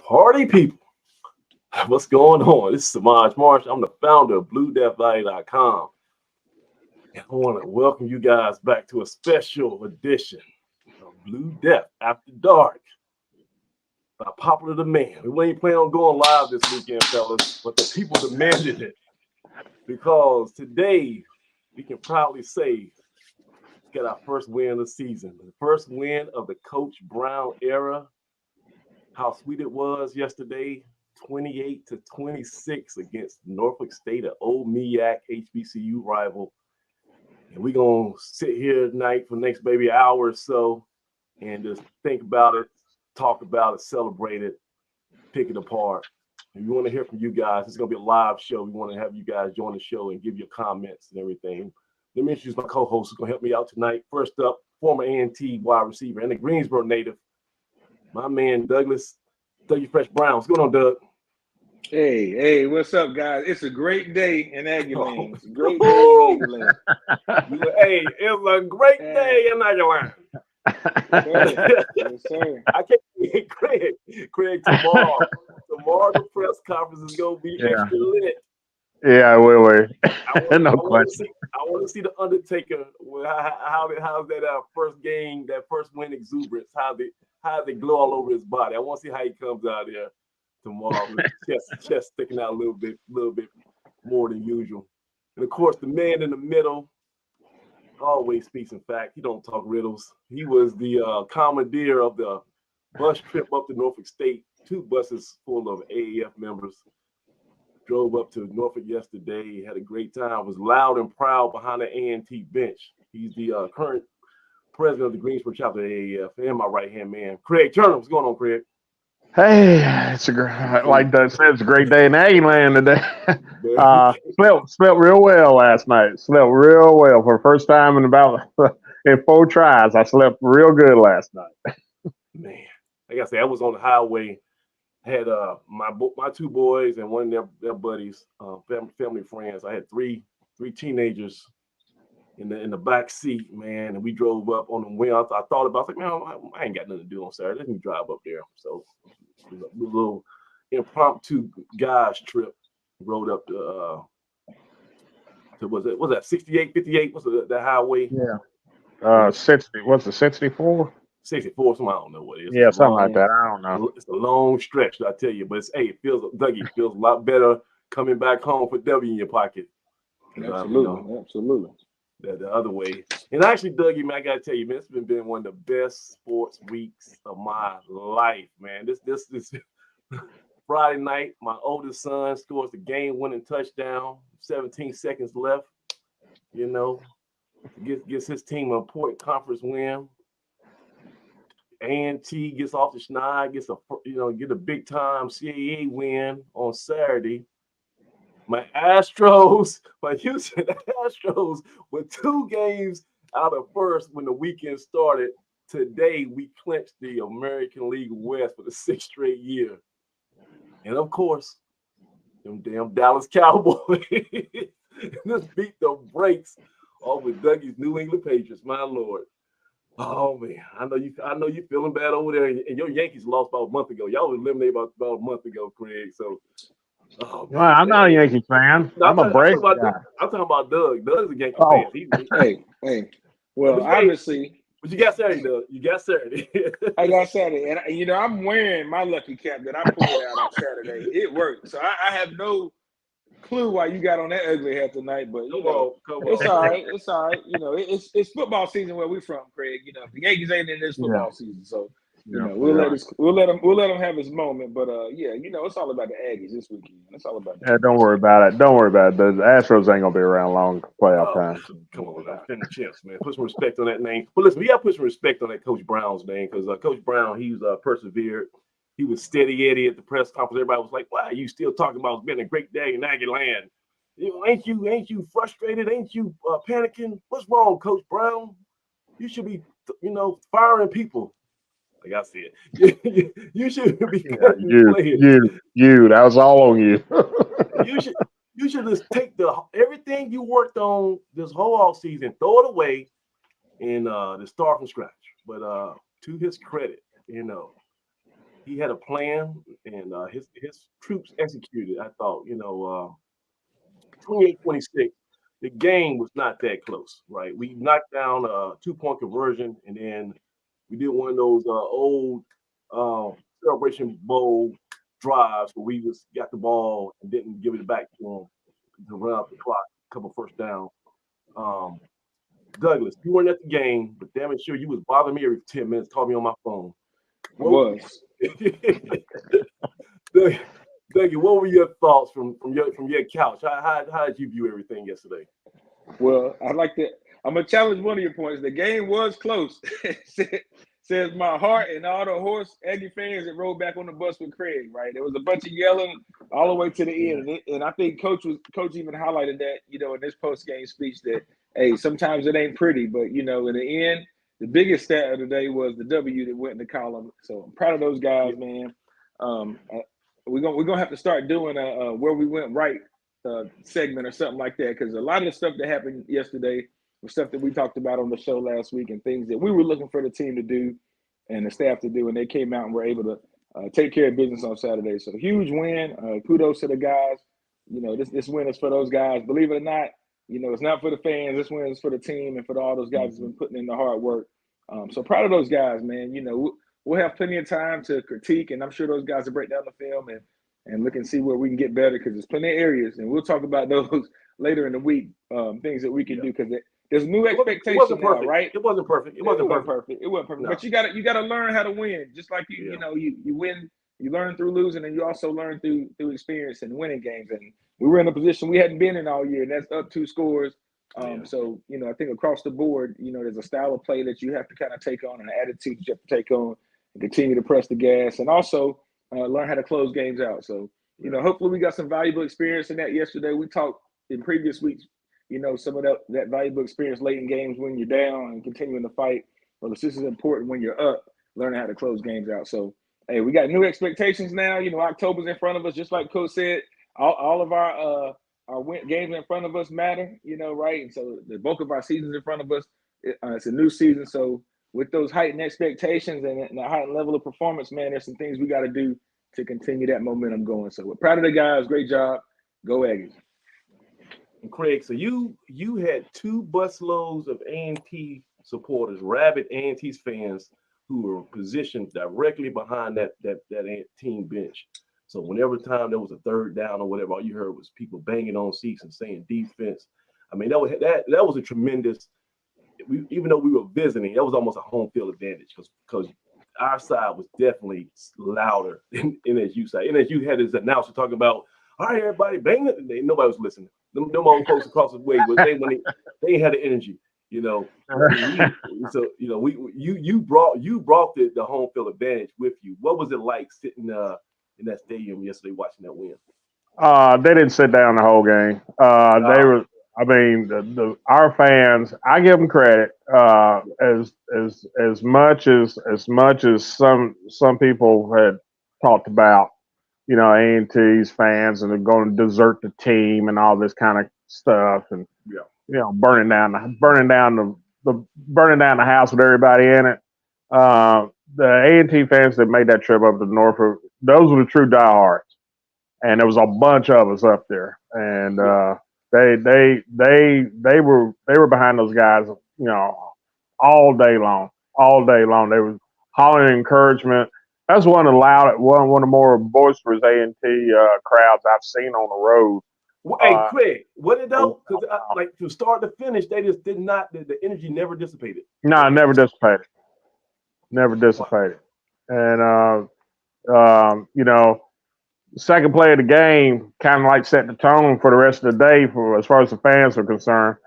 Party people, what's going on? This is Samaj Marsh. I'm the founder of BlueDeathValley.com. And I want to welcome you guys back to a special edition of Blue Death After Dark by popular demand. We ain't planning on going live this weekend, fellas, but the people demanded it because today we can proudly say we got our first win of the season, the first win of the Coach Brown era. How sweet it was yesterday, 28-26 against Norfolk State, an old MEAC HBCU rival. And we're going to sit here tonight for the next maybe hour or so and just think about it, talk about it, celebrate it, pick it apart. And we want to hear from you guys. It's going to be a live show. We want to have you guys join the show and give your comments and everything. Let me introduce my co-host who's going to help me out tonight. First up, former A&T wide receiver and a Greensboro native, my man Dougie Fresh Brown. What's going on, Doug? Hey, what's up, guys? It's a great day in Aggieland. It's a great day in Aggieland. Hey, it's a great day in Aggieland. Yes, sir. I can't get Craig tomorrow. Tomorrow the press conference is going to be extra lit. Yeah, no question. I want to see the Undertaker. How's that first game, that first win exuberance? How they glow all over his body. I want to see how he comes out there tomorrow. chest sticking out a little bit more than usual. And of course, the man in the middle always speaks in fact. He don't talk riddles. He was the commandeer of the bus trip up to Norfolk State. 2 buses full of AAF members. Drove up to Norfolk yesterday. Had a great time. Was loud and proud behind the A&T bench. He's the current president of the Greensboro chapter of AAF and my right-hand man, Craig Turner. What's going on, Craig? Hey, it's a great, like Doug said, it's a great day in Aggieland today. Slept real well last night. Slept real well for the first time in 4 tries. I slept real good last night. Man, like I said, I was on the highway. Had my 2 boys and one of their buddies, family friends. I had three teenagers in the back seat, man, and we drove up on the wind. I thought about it, man, I ain't got nothing to do on Saturday. Let me drive up there. So it was a little impromptu guys trip. Rode up to was that 68, 58? What's that highway? Yeah. 60. What's it, 64? 64, something I don't know what it is. Yeah, something like that. I don't know. It's a long stretch, I tell you, but it feels a lot better coming back home with W in your pocket. Absolutely. The other way. And actually, Dougie, man, I gotta tell you, man, it's been one of the best sports weeks of my life, man. This Friday night, my oldest son scores the game-winning touchdown, 17 seconds left. You know, gets his team an important conference win. A&T gets off the schneid, get a big time CAA win on Saturday. My Houston Astros with 2 games out of first when the weekend started. Today we clinched the American League West for the 6th straight year. And of course, them damn Dallas Cowboys just beat the brakes off with Dougie's New England Patriots, my Lord. Oh man, I know you feeling bad over there, and your Yankees lost about a month ago. Y'all was eliminated about a month ago, Craig. So, well, I'm not a Yankee fan. I'm a Braves guy. I'm talking about Doug. Doug's a Yankee fan. Hey. Well, obviously, but you got Saturday, Doug. You got Saturday. I got Saturday, and I'm wearing my lucky cap that I pulled out on Saturday. It worked, so I have no clue why you got on that ugly hat tonight, but come on. It's all right. It's all right. It's football season where we from, Craig. The Yankees ain't in this football season, so we'll let him have his moment. But it's all about the Aggies this weekend. It's all about that. Yeah, don't worry about it. The Astros ain't gonna be around long playoff time. Come on, now. Finish chips, man. Put some respect on that name. But listen, we gotta put some respect on that Coach Brown's name because Coach Brown, he's persevered. He was steady Eddie at the press conference. Everybody was like, "Why are you still talking about it's been a great day in Aggieland? Ain't you frustrated? Ain't you panicking? What's wrong, Coach Brown? You should be, firing people." Like I said, you should be you. That was all on you. you should just take everything you worked on this whole off season, throw it away, and start from scratch. But to his credit, he had a plan, and his troops executed. I thought, 28-26, the game was not that close, right? We knocked down a 2-point conversion, and then we did one of those old Celebration Bowl drives where we just got the ball and didn't give it back to them to run out the clock, a couple first downs. Douglas, you weren't at the game, but damn it sure you was bothering me every 10 minutes, calling me on my phone. Was. Dougie, what were your thoughts from your couch? How did you view everything yesterday? Well, I'm gonna challenge one of your points. The game was close. Says my heart and all the horse Aggie fans that rode back on the bus with Craig. Right, there was a bunch of yelling all the way to the end, and I think Coach even highlighted that in this post game speech that hey, sometimes it ain't pretty, but in the end, the biggest stat of the day was the W that went in the column. So I'm proud of those guys, man. We're gonna have to start doing a where we went right segment or something like that, because a lot of the stuff that happened yesterday was stuff that we talked about on the show last week and things that we were looking for the team to do and the staff to do, and they came out and were able to take care of business on Saturday. So huge win. Kudos to the guys. This win is for those guys. Believe it or not, it's not for the fans. This win is for the team and for all those guys who've been putting in the hard work. So proud of those guys, man. We'll have plenty of time to critique, and I'm sure those guys will break down the film and look and see where we can get better, because there's plenty of areas, and we'll talk about those later in the week, things that we can do, because there's new expectations now, right? It wasn't perfect. It wasn't perfect. No. But you gotta learn how to win. Just like you win, you learn through losing, and you also learn through experience and winning games. And we were in a position we hadn't been in all year, and that's up 2 scores. So I think across the board, there's a style of play that you have to kind of take on, and an attitude that you have to take on, and continue to press the gas, and also learn how to close games out. So hopefully we got some valuable experience in that yesterday. We talked in previous weeks, some of that valuable experience late in games when you're down and continuing to fight. Well, this is important when you're up, learning how to close games out. So, hey, we got new expectations now. October's in front of us, just like Coach said. All of our games in front of us matter, right? And so the bulk of our season's in front of us. It's a new season. So with those heightened expectations and the heightened level of performance, man, there's some things we got to do to continue that momentum going. So we're proud of the guys. Great job. Go Aggies. And Craig, so you had 2 busloads of A&T supporters, rabid A&T fans, who were positioned directly behind that team bench. So whenever time there was a third down or whatever, all you heard was people banging on seats and saying defense. I mean, that was a tremendous. Even though we were visiting, that was almost a home field advantage because our side was definitely louder than NSU side. NSU had this announcer talking about, all right, everybody, bang it. Nobody was listening. Them old folks across the way, but they had the energy, So you brought the home field advantage with you. What was it like sitting in that stadium yesterday watching that win? They didn't sit down the whole game. They were. I mean, our fans. I give them credit. As much as some people had talked about, A&T's fans and they're going to desert the team and all this kind of stuff, and burning down the house with everybody in it. The A&T fans that made that trip up to Norfolk, those were the true diehards, and there was a bunch of us up there, and they were behind those guys, all day long. They were hollering encouragement. That's one of the more boisterous A&T crowds I've seen on the road. Well, hey, Craig, what did though? Because like from start to finish, they just did not. The energy never dissipated. No, it never dissipated. Never dissipated. And second play of the game kind of like set the tone for the rest of the day for as far as the fans are concerned.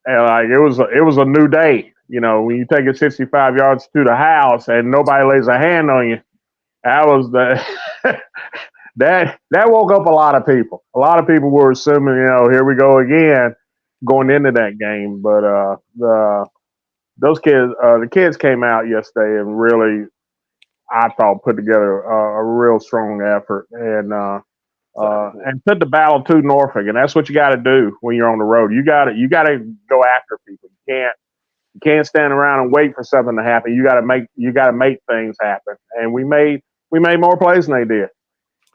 And like it was a new day. When you take it 65 yards to the house and nobody lays a hand on you, that was that woke up a lot of people. A lot of people were assuming, here we go again, going into that game. But the kids came out yesterday and really, I thought, put together a real strong effort and took the battle to Norfolk. And that's what you got to do when you're on the road. You got to go after people. You can't stand around and wait for something to happen. You got to make things happen. And we made we made more plays than they did.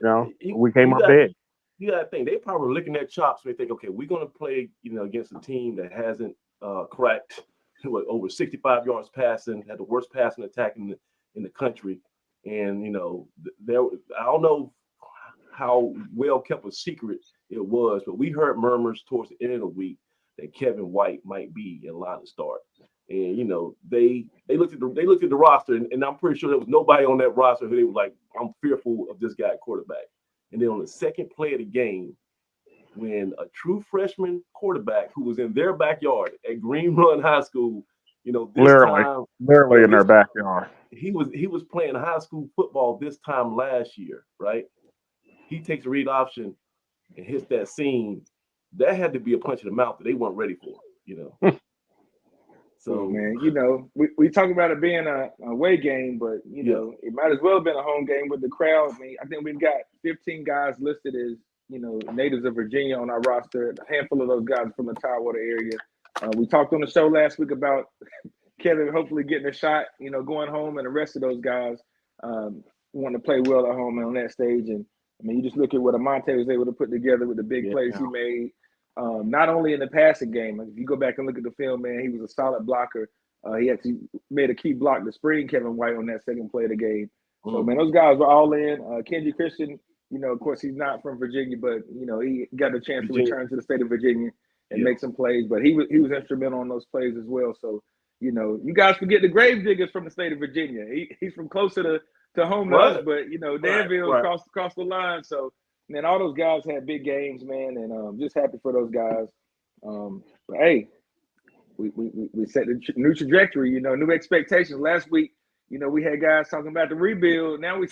You know, we came up big. You got to think they probably looking at chops. They think, okay, we're going to play, against a team that hasn't cracked over 65 yards passing, had the worst passing attack in the country, and I don't know how well kept a secret it was, but we heard murmurs towards the end of the week that Kevin White might be in line to start. And they looked at the roster, and I'm pretty sure there was nobody on that roster who they were like, I'm fearful of this guy at quarterback. And then on the second play of the game, when a true freshman quarterback who was in their backyard at Green Run High School, literally in their backyard. He was playing high school football this time last year, right? He takes a read option and hits that seam. That had to be a punch in the mouth that they weren't ready for, So, man, we talk about it being a away game, but it might as well have been a home game with the crowd. I mean, I think we've got 15 guys listed as natives of Virginia on our roster. A handful of those guys from the Tidewater area. We talked on the show last week about Kevin hopefully getting a shot, going home, and the rest of those guys want to play well at home and on that stage. And I mean, you just look at what Amonte was able to put together with the big plays he made. Not only in the passing game, if you go back and look at the film, man, he was a solid blocker. He actually made a key block to spring Kevin White on that second play of the game. So, man, those guys were all in. Kenji Christian, of course, he's not from Virginia, but, he got a chance to return to the state of Virginia and make some plays. But he was instrumental on those plays as well. So, you guys forget the Gravediggers from the state of Virginia. He's from closer to home to us, but, Danville across the line. So, man, all those guys had big games, man, and just happy for those guys. But hey, we set the new trajectory, new expectations. Last week, we had guys talking about the rebuild. Now we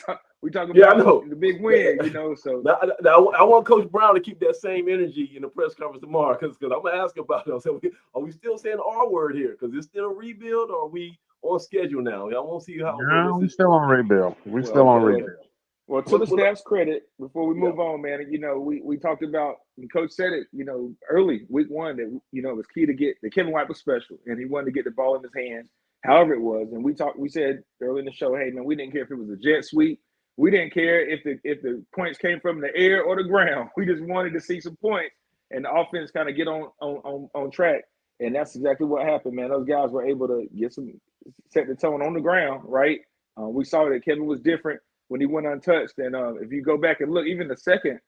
talking about the big win, So I want Coach Brown to keep that same energy in the press conference tomorrow, because I'm gonna ask about it. So are we still saying our word here? Because it's still a rebuild, or are we on schedule now? I want to see how. No, we're still on rebuild. We're still on rebuild. Well, to the staff's credit, before we move on, man, we talked about, and Coach said it, early week one that, it was key to get the Kevin White was special, and he wanted to get the ball in his hands, however it was. And we said early in the show, hey, man, we didn't care if it was a jet sweep. We didn't care if the points came from the air or the ground. We just wanted to see some points and the offense kind of get on track. And that's exactly what happened, man. Those guys were able to set the tone on the ground, right? We saw that Kevin was different when he went untouched. And if you go back and look, even the second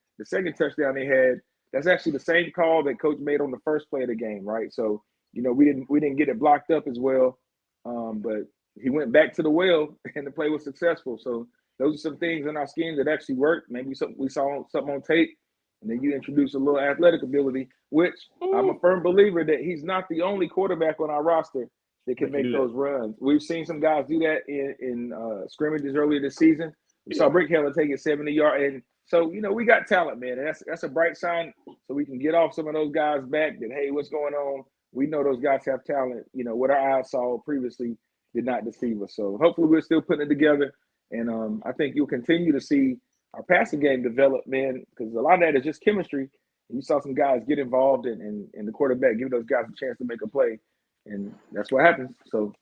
touchdown they had, that's actually the same call that Coach made on the first play of the game, right? So, we didn't get it blocked up as well, but he went back to the well and the play was successful. So those are some things in our scheme that actually worked. Maybe we saw something on tape, and then you introduce a little athletic ability, which I'm a firm believer that he's not the only quarterback on our roster that can make those runs. We've seen some guys do that in scrimmages earlier this season. We saw Brick Heller take it 70 yards. And so, we got talent, man. And that's a bright sign, so we can get off some of those guys back that, hey, what's going on? We know those guys have talent. What our eyes saw previously did not deceive us. So hopefully we're still putting it together. And I think you'll continue to see our passing game develop, man, because a lot of that is just chemistry. You saw some guys get involved and the quarterback give those guys a chance to make a play. And that's what happens. So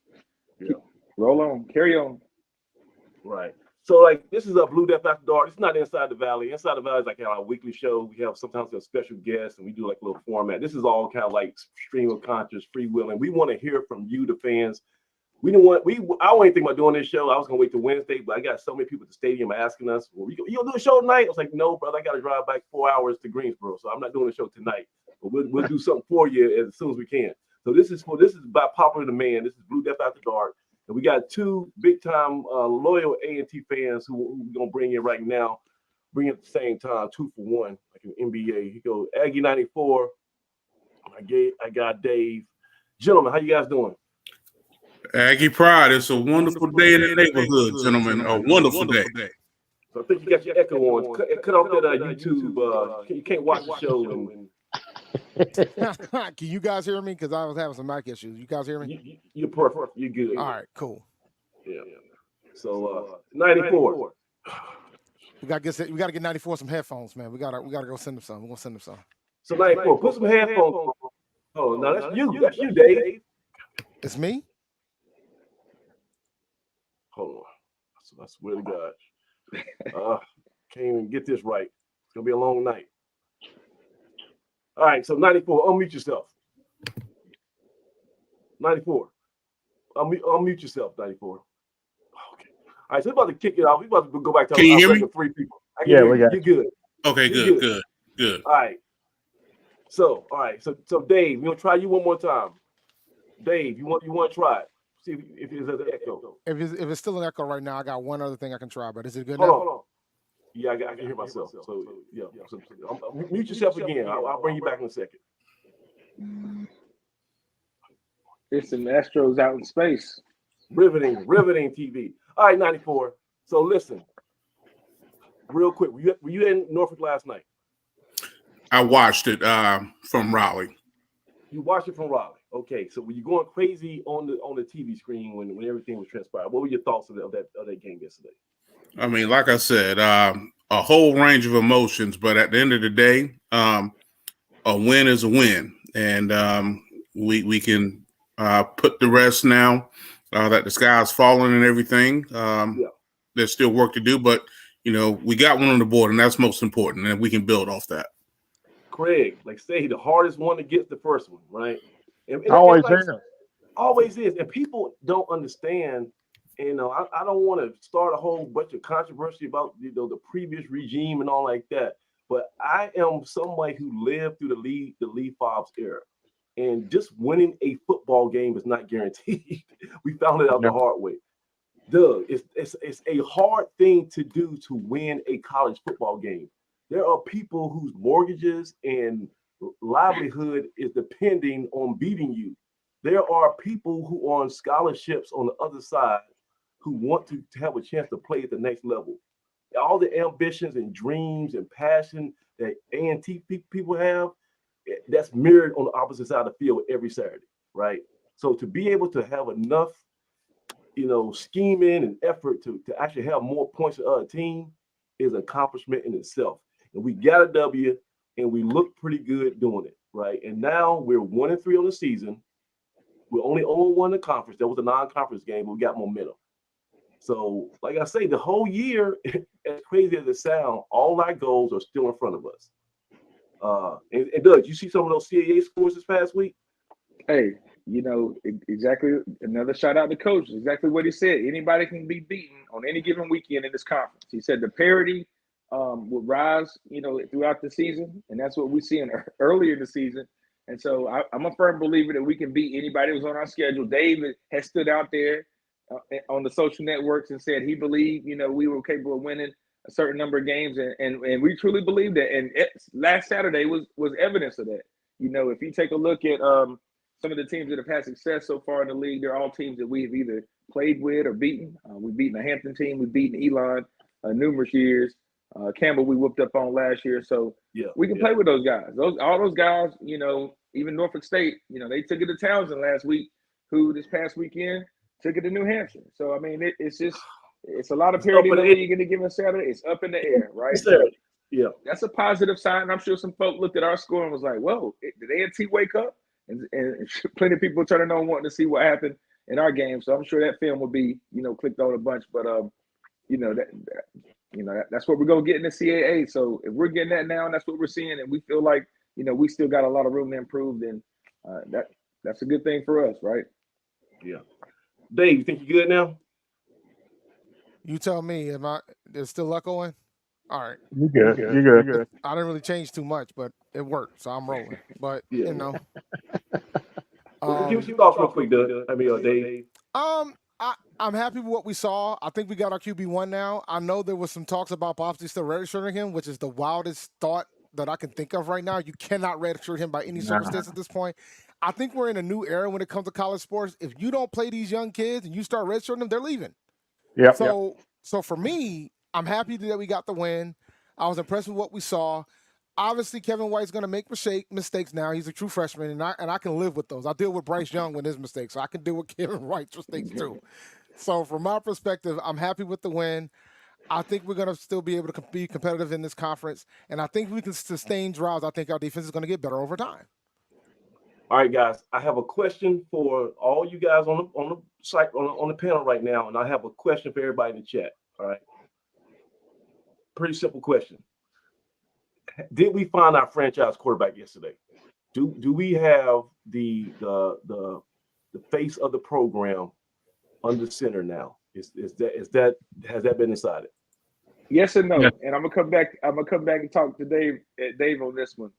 roll on, carry on. Right. So, this is a Blue Death After Dark. It's not Inside the Valley. Inside the Valley is like our weekly show. We have sometimes a special guest, and we do a little format. This is all kind of like stream of conscious, free will, and we want to hear from you, the fans. I wasn't thinking about doing this show. I was gonna wait till Wednesday, but I got so many people at the stadium asking us, "Well, you gonna do a show tonight?" I was like, "No, brother, I got to drive back 4 hours to Greensboro, so I'm not doing a show tonight. But we'll do something for you as soon as we can." So this is by popular demand. This is Blue Death After Dark. And we got two big-time loyal A&T fans who we're going to bring in right now, bring in at the same time, 2 for 1, like an NBA. He goes, Aggie 94. I got Dave. Gentlemen, how you guys doing? Aggie Pride. It's a wonderful day in the neighborhood, gentlemen. A wonderful day. So I think you got your echo on. Cut off that YouTube. You can't watch the show. Can you guys hear me? Because I was having some mic issues. You guys hear me? You're perfect. You're good. All right, cool. Yeah. So 94. We gotta get 94 some headphones, man. We gotta go send them some. We're gonna send them some. So 94, put some headphones on. Oh, no, that's you. That's you, Dave. It's me? Hold on. I swear to God. Can't even get this right. It's gonna be a long night. All right, so 94, unmute yourself. 94. Unmute yourself, 94. Okay. All right, so we're about to kick it off. We're about to go back to Can you hear me? 3 people. I can Yeah, hear we you. got You're good. Okay, You're good. All right. So Dave, we're gonna try you one more time. Dave, you want to try it? See if there's an echo. If it's still an echo right now, I got one other thing I can try, but is it good Hold now? on. Yeah, I can hear myself. So yeah. So, mute yourself again. I'll bring you back in a second. It's some Astros out in space. Riveting TV. All right, 94. So listen, real quick. Were you in Norfolk last night? I watched it from Raleigh. You watched it from Raleigh. Okay, so were you going crazy on the TV screen when everything was transpiring? What were your thoughts of that game yesterday? I mean, like I said, a whole range of emotions, but at the end of the day, a win is a win, and we can put the rest now that the sky's falling and everything. There's still work to do, but we got one on the board, and that's most important, and we can build off that. Craig, the hardest one to get the first one, right? And always is, and people don't understand. I don't want to start a whole bunch of controversy about the previous regime and all like that. But I am somebody who lived through the Lee Fobbs era, and just winning a football game is not guaranteed. We found it out the hard way. Doug, it's a hard thing to do to win a college football game. There are people whose mortgages and livelihood is depending on beating you. There are people who are on scholarships on the other side who want to have a chance to play at the next level. All the ambitions and dreams and passion that A&T people have, that's mirrored on the opposite side of the field every Saturday, right? So to be able to have enough, scheming and effort to actually have more points than the other team is an accomplishment in itself. And we got a W, and we look pretty good doing it, right? And now we're 1-3 on the season. We're only 0-1 in the conference. That was a non-conference game, but we got momentum. So, like I say, the whole year, as crazy as it sounds, all our goals are still in front of us. And Doug, you see some of those CAA scores this past week? Hey, exactly. Another shout out to coach. Exactly what he said. Anybody can be beaten on any given weekend in this conference. He said the parity will rise, throughout the season, and that's what we see earlier in the season. And so I'm a firm believer that we can beat anybody who's on our schedule. David has stood out there on the social networks and said he believed, we were capable of winning a certain number of games, and we truly believe that. And last Saturday was evidence of that. If you take a look at some of the teams that have had success so far in the league, they're all teams that we've either played with or beaten. We've beaten a Hampton team, we've beaten Elon numerous years. Campbell we whooped up on last year, so we can play with those guys. All those guys, even Norfolk State, they took it to Townsend last week, who this past weekend took it to New Hampshire. So I mean, it's a lot of parity in the league in a given Saturday. It's up in the air, right? So, that's a positive sign. I'm sure some folk looked at our score and was like, "Whoa, did A&T wake up?" And plenty of people turning on wanting to see what happened in our game. So I'm sure that film will be, clicked on a bunch. But that's what we're gonna get in the CAA. So if we're getting that now, and that's what we're seeing, and we feel like we still got a lot of room to improve, then that's a good thing for us, right? Yeah. Dave, you think you're good now? You tell me. There's still luck going? All right. You're good. I didn't really change too much, but it worked, so I'm rolling. But give me some thoughts real quick, Doug. Dave. I'm happy with what we saw. I think we got our QB1 now. I know there was some talks about possibly still redshirting him, which is the wildest thought that I can think of right now. You cannot redshirt him by any circumstance at this point. I think we're in a new era when it comes to college sports. If you don't play these young kids and you start redshirting them, they're leaving. Yeah. So for me, I'm happy that we got the win. I was impressed with what we saw. Obviously, Kevin White's going to make mistakes now. He's a true freshman, and I can live with those. I deal with Bryce Young with his mistakes, so I can deal with Kevin White's mistakes too. So from my perspective, I'm happy with the win. I think we're going to still be able to be competitive in this conference, and I think we can sustain drives. I think our defense is going to get better over time. All right, guys. I have a question for all you guys on the site on the panel right now, and I have a question for everybody in the chat. All right. pretty simple question. Did we find our franchise quarterback yesterday? Do we have the face of the program under center now? Has that been decided? Yes and no. Yeah. And I'm gonna come back and talk to Dave on this one.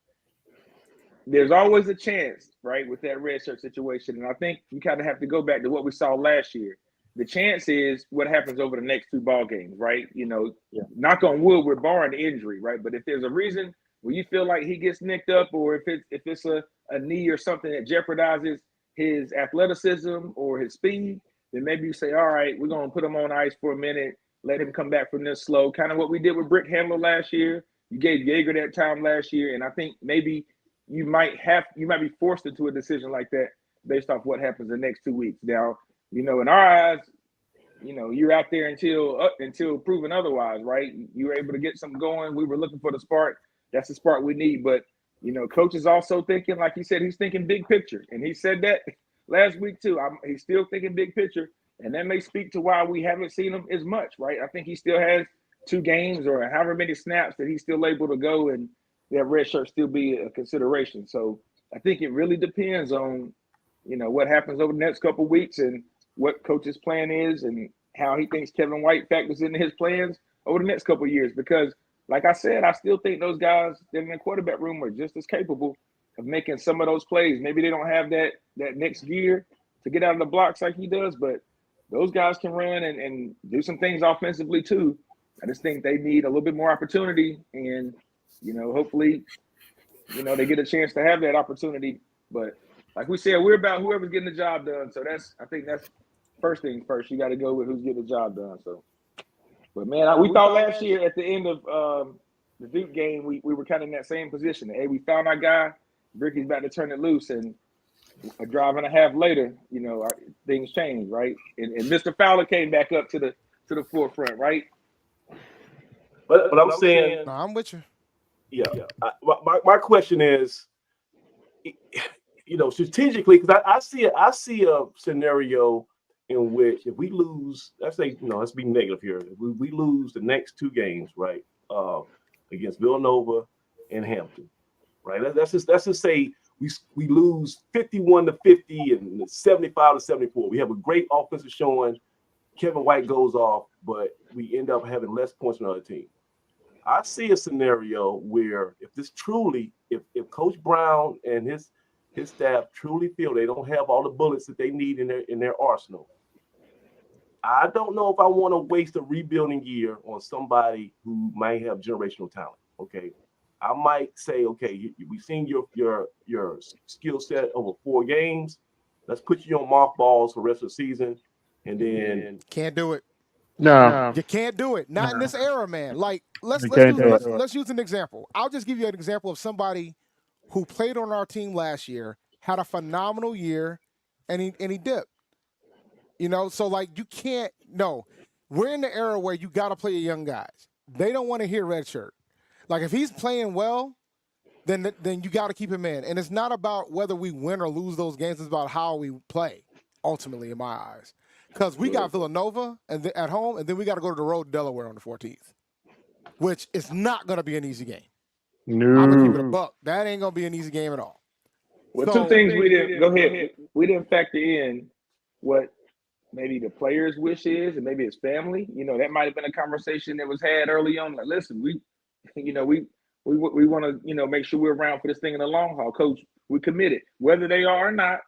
There's always a chance, right, with that red shirt situation. And I think you kind of have to go back to what we saw last year. The chance is what happens over the next 2 ball games, right? Knock on wood, we're barring injury, right? But if there's a reason where you feel like he gets nicked up, or if it's a knee or something that jeopardizes his athleticism or his speed, then maybe you say, all right, we're going to put him on ice for a minute, let him come back from this slow, kind of what we did with Brick Handler last year. You gave Yeager that time last year, and I think maybe you might be forced into a decision like that based off what happens the next 2 weeks. Now, in our eyes, you're out there until proven otherwise, right? You were able to get something going. We were looking for the spark. That's the spark we need. But, coach is also thinking, like he said, he's thinking big picture. And he said that last week too. He's still thinking big picture. And that may speak to why we haven't seen him as much, right? I think he still has 2 games or however many snaps that he's still able to go, and that red shirt still be a consideration. So I think it really depends on, what happens over the next couple of weeks and what coach's plan is and how he thinks Kevin White factors into his plans over the next couple of years. Because, like I said, I still think those guys that are in the quarterback room are just as capable of making some of those plays. Maybe they don't have that next gear to get out of the blocks like he does, but those guys can run and do some things offensively too. I just think they need a little bit more opportunity, and hopefully, they get a chance to have that opportunity. But like we said, we're about whoever's getting the job done. So I think that's first things first. You got to go with who's getting the job done. So, but man, we thought last year at the end of the Duke game, we were kind of in that same position. Hey, we found our guy. Ricky's about to turn it loose, and a drive and a half later, things changed, right? And Mr. Fowler came back up to the forefront, right? But I'm saying, No, I'm with you. Yeah. My question is, strategically, because I see a scenario in which if we lose, let's say, let's be negative here. If we lose the next 2 games, right, against Villanova and Hampton, right? Let's just say we lose 51-50 and 75-74. We have a great offensive showing. Kevin White goes off, but we end up having less points than the other team. I see a scenario where if Coach Brown and his staff truly feel they don't have all the bullets that they need in their arsenal, I don't know if I want to waste a rebuilding year on somebody who might have generational talent. Okay, I might say, okay, we've seen your skill set over 4 games. Let's put you on mothballs for the rest of the season, and then Can't do it. No. You can't do it. Not in this era, man. Like let's use an example. I'll just give you an example of somebody who played on our team last year, had a phenomenal year, and he dipped. So like you can't. No, we're in the era where you got to play your young guys. They don't want to hear red shirt. Like if he's playing well, then you got to keep him in. And it's not about whether we win or lose those games. It's about how we play. Ultimately, in my eyes. Because we got Villanova at home, and then we got to go to the road to Delaware on the 14th, which is not going to be an easy game. No. I'm going to keep it a buck. That ain't going to be an easy game at all. Well, 2 things we didn't – go ahead. We didn't factor in what maybe the player's wish is and maybe his family. That might have been a conversation that was had early on. Like, listen, we want to, make sure we're around for this thing in the long haul. Coach, we committed, whether they are or not.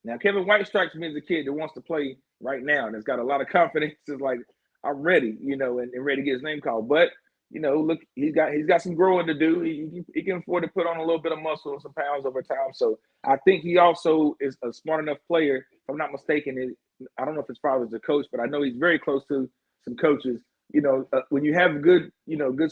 Now, Kevin White strikes me as a kid that wants to play right now and has got a lot of confidence. Is like, I'm ready, and ready to get his name called. But, look, he's got some growing to do. He can afford to put on a little bit of muscle and some pounds over time. So I think he also is a smart enough player. If I'm not mistaken, I don't know if his father's a coach, but I know he's very close to some coaches. When you have good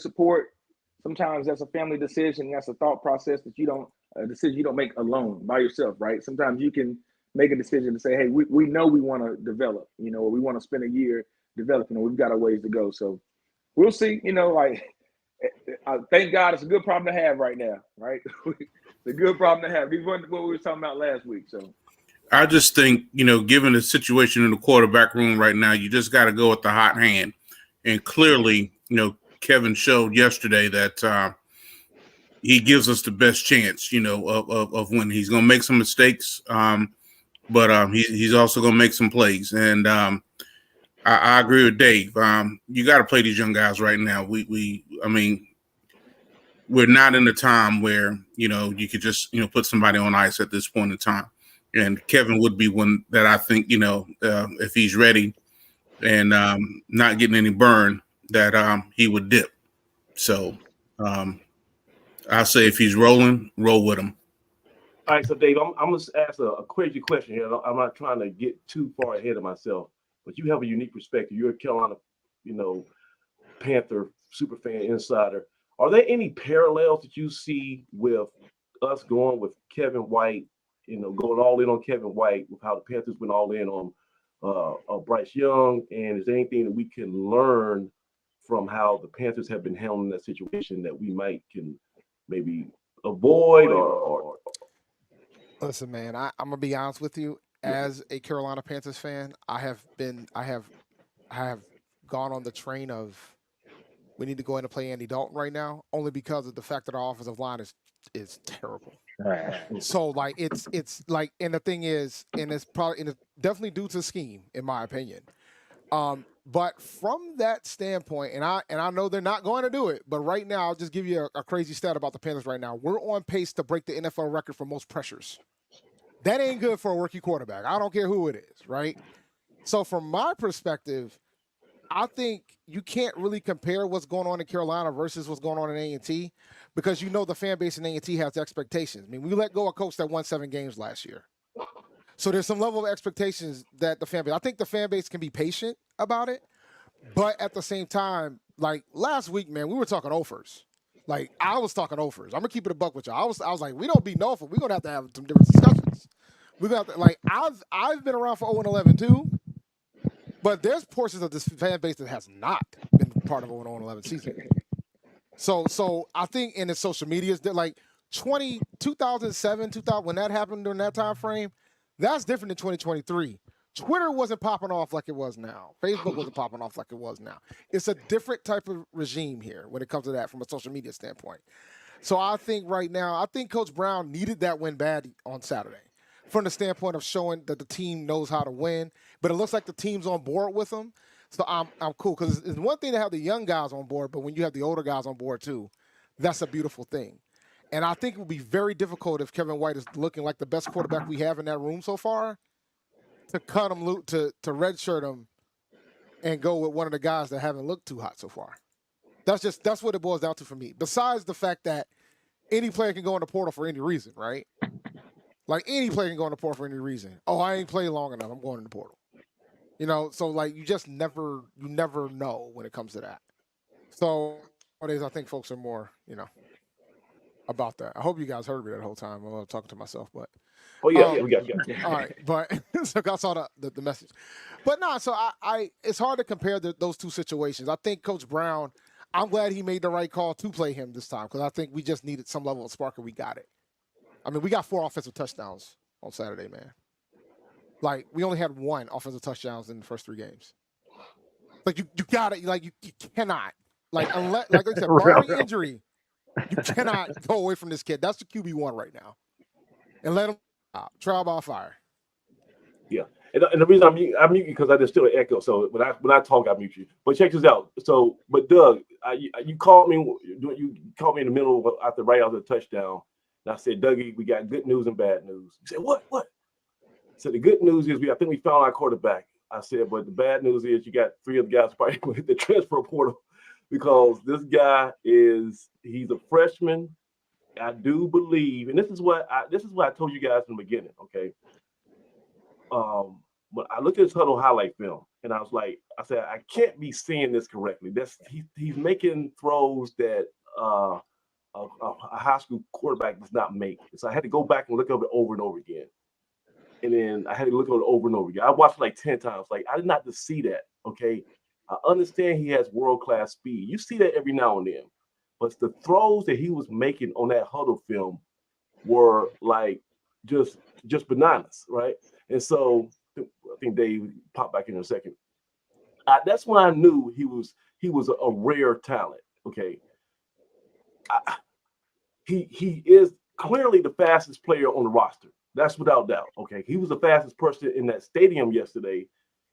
support, sometimes that's a family decision. That's a thought process a decision you don't make alone by yourself, right? Sometimes you can make a decision to say, hey, we know we want to develop, or we want to spend a year developing, and we've got a ways to go. So we'll see, thank God it's a good problem to have right now, right? It's a good problem to have. Even what we were talking about last week. So I just think, given the situation in the quarterback room right now, you just got to go with the hot hand. And clearly, Kevin showed yesterday that he gives us the best chance, of winning. He's going to make some mistakes, but he's also going to make some plays. And I agree with Dave. You got to play these young guys right now. I mean, we're not in a time where, you could just, put somebody on ice at this point in time. And Kevin would be one that I think, if he's ready and not getting any burn, that he would dip. So I say if he's rolling, roll with him. All right, so Dave, I'm going to ask a crazy question here. I'm not trying to get too far ahead of myself, but you have a unique perspective. You're a Carolina, Panther super fan insider. Are there any parallels that you see with us going with Kevin White, going all in on Kevin White, with how the Panthers went all in on Bryce Young? And is there anything that we can learn from how the Panthers have been handling that situation that we can maybe avoid or Listen, man, I'm gonna be honest with you. As a Carolina Panthers fan, I have gone on the train of we need to go in and play Andy Dalton right now, only because of the fact that our offensive line is terrible. So like it's like, and the thing is, and it's definitely due to scheme, in my opinion. But from that standpoint, and I know they're not going to do it, but right now, I'll just give you a crazy stat about the Panthers right now. We're on pace to break the NFL record for most pressures. That ain't good for a rookie quarterback. I don't care who it is, right? So from my perspective, I think you can't really compare what's going on in Carolina versus what's going on in A&T, because the fan base in A&T has expectations. I mean, we let go a coach that won 7 games last year. So there's some level of expectations that the fan base, I think the fan base can be patient about it, but at the same time, like last week, man, we were talking offers. Like I was talking offers. I'm gonna keep it a buck with y'all. I was like, we don't beat Norfolk. We're gonna have to have some different discussions. We're gonna have to, like, I've been around for 0-11 too, but there's portions of this fan base that has not been part of 0-11 season. So I think in the social media, like 2007, 2000, when that happened during that time frame, that's different than 2023. Twitter wasn't popping off like it was now. Facebook wasn't popping off like it was now. It's a different type of regime here when it comes to that from a social media standpoint. So I think right now, Coach Brown needed that win bad on Saturday from the standpoint of showing that the team knows how to win. But it looks like the team's on board with them. So I'm cool, because it's one thing to have the young guys on board, but when you have the older guys on board too, that's a beautiful thing. And I think it would be very difficult if Kevin White is looking like the best quarterback we have in that room so far, to cut him, to redshirt him, and go with one of the guys that haven't looked too hot so far. That's what it boils down to for me. Besides the fact that any player can go in the portal for any reason, right? Like any player can go in the portal for any reason. Oh, I ain't played long enough, I'm going in the portal. So like you never know when it comes to that. So nowadays I think folks are more, about that. I hope you guys heard me that whole time. I'm talking to myself, but we got you. All right, but so I saw the message. But no, so I it's hard to compare those two situations. I think Coach Brown, I'm glad he made the right call to play him this time, because I think we just needed some level of spark, and we got it. I mean, we got 4 offensive touchdowns on Saturday, man. Like, we only had 1 offensive touchdowns in the first 3 games. Like, you got it. Like, you cannot. Like, unless, like I said, barring injury, you cannot go away from this kid. That's the QB1 right now. And let him trial by fire. Yeah. And the reason I mute you because there's still an echo. So when I talk, I mute you. But check this out. So, but Doug, you called me. You called me in the middle of after the touchdown. And I said, Dougie, we got good news and bad news. You said, what? So the good news is I think we found our quarterback. I said, but the bad news is you got 3 of the guys probably going to hit the transfer portal, because this guy he's a freshman. I do believe, and this is what I told you guys in the beginning, okay? But I looked at his huddle highlight film, and I said, I can't be seeing this correctly. He's making throws that a high school quarterback does not make. So I had to go back and look at it over and over again. And then I had to look at it over and over again. I watched it like 10 times. Like, I did not just see that, okay? I understand he has world-class speed. You see that every now and then. But the throws that he was making on that huddle film were like just bananas, right? And so I think Dave popped back in a second. That's when I knew he was a rare talent, okay, he is clearly the fastest player on the roster. That's without doubt. Okay, he was the fastest person in that stadium yesterday.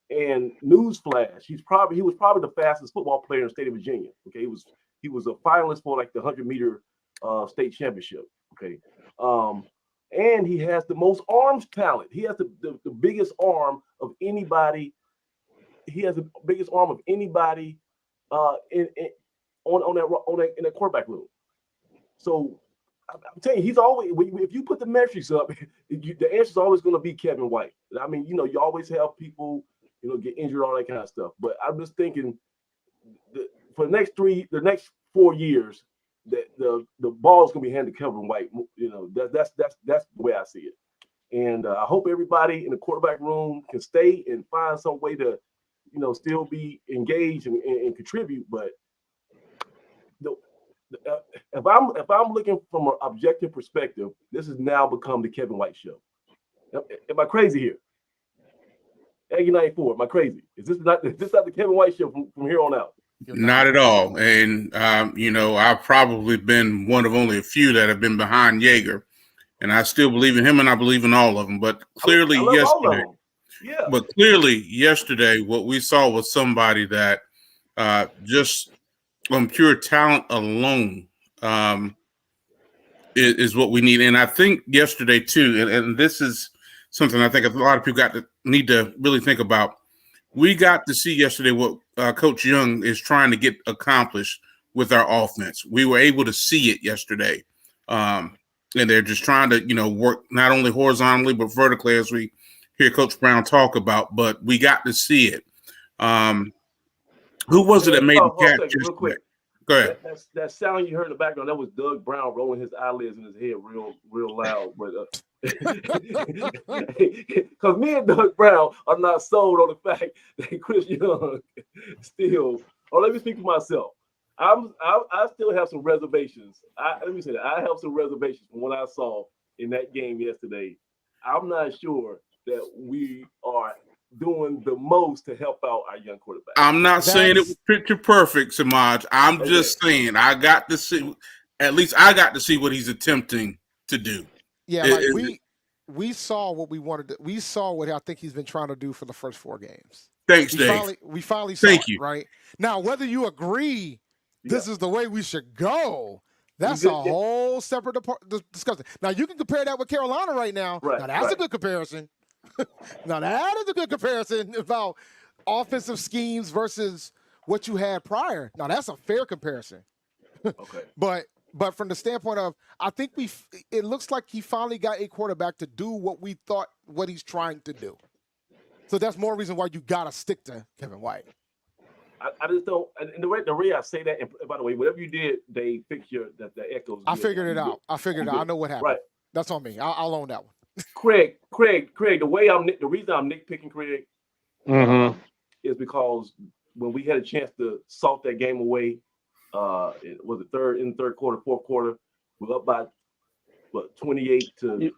And newsflash, he was probably the fastest football player in the state of Virginia. Okay, he was a finalist for like the 100-meter state championship. Okay, and he has the most arms talent. He has the biggest arm of anybody. He has the biggest arm of anybody in that quarterback room. So I'm telling you, he's always, if you put the metrics up, the answer is always going to be Kevin White. I mean, you know, you always have people, you know, get injured, all that kind of stuff. But I'm just thinking for the next 4 years, that the ball is going to be handed to Kevin White. You know, that's the way I see it. And I hope everybody in the quarterback room can stay and find some way to, you know, still be engaged and contribute. But if I'm looking from an objective perspective, this has now become the Kevin White show. Am I crazy here? Aggie 94, am I crazy? Is this not the Kevin White show from here on out? Not at all. And, you know, I've probably been one of only a few that have been behind Yeager. And I still believe in him, and I believe in all of them. But clearly yesterday, what we saw was somebody that just on pure talent alone is what we need. And I think yesterday, too, and this is something I think a lot of people need to really think about. We got to see yesterday what Coach Young is trying to get accomplished with our offense. We were able to see it yesterday. And they're just trying to, you know, work not only horizontally, but vertically, as we hear Coach Brown talk about. But we got to see it. Who was it that made the catch? Real quick. Go ahead. That sound you heard in the background, that was Doug Brown rolling his eyelids in his head real loud. But because me and Doug Brown are not sold on the fact that Chris Young still, or let me speak for myself. I still have some reservations. Let me say that I have some reservations from what I saw in that game yesterday. I'm not sure that we are doing the most to help out our young quarterback. I'm not saying it was picture perfect, Samaj. I'm just saying I got to see what he's attempting to do. Yeah, like we saw what we wanted to. We saw what I think he's been trying to do for the first 4 games. Thanks, Dave. We finally saw it, right? Now, whether you agree this is the way we should go, that's a whole separate discussion. Now, you can compare that with Carolina right now. Right, now, that's a good comparison. Now, that is a good comparison about offensive schemes versus what you had prior. Now, that's a fair comparison. Okay. But from the standpoint of, I think it looks like he finally got a quarterback to do what he's trying to do. So that's more reason why you got to stick to Kevin White. I just don't, and the way I say that, and by the way, whatever you did, they fixed the echoes. I figured it out. I know what happened. Right. That's on me. I'll own that one. Craig, the reason I'm nitpicking Craig is because when we had a chance to salt that game away, it was in the third quarter, fourth quarter, we're up by 28 to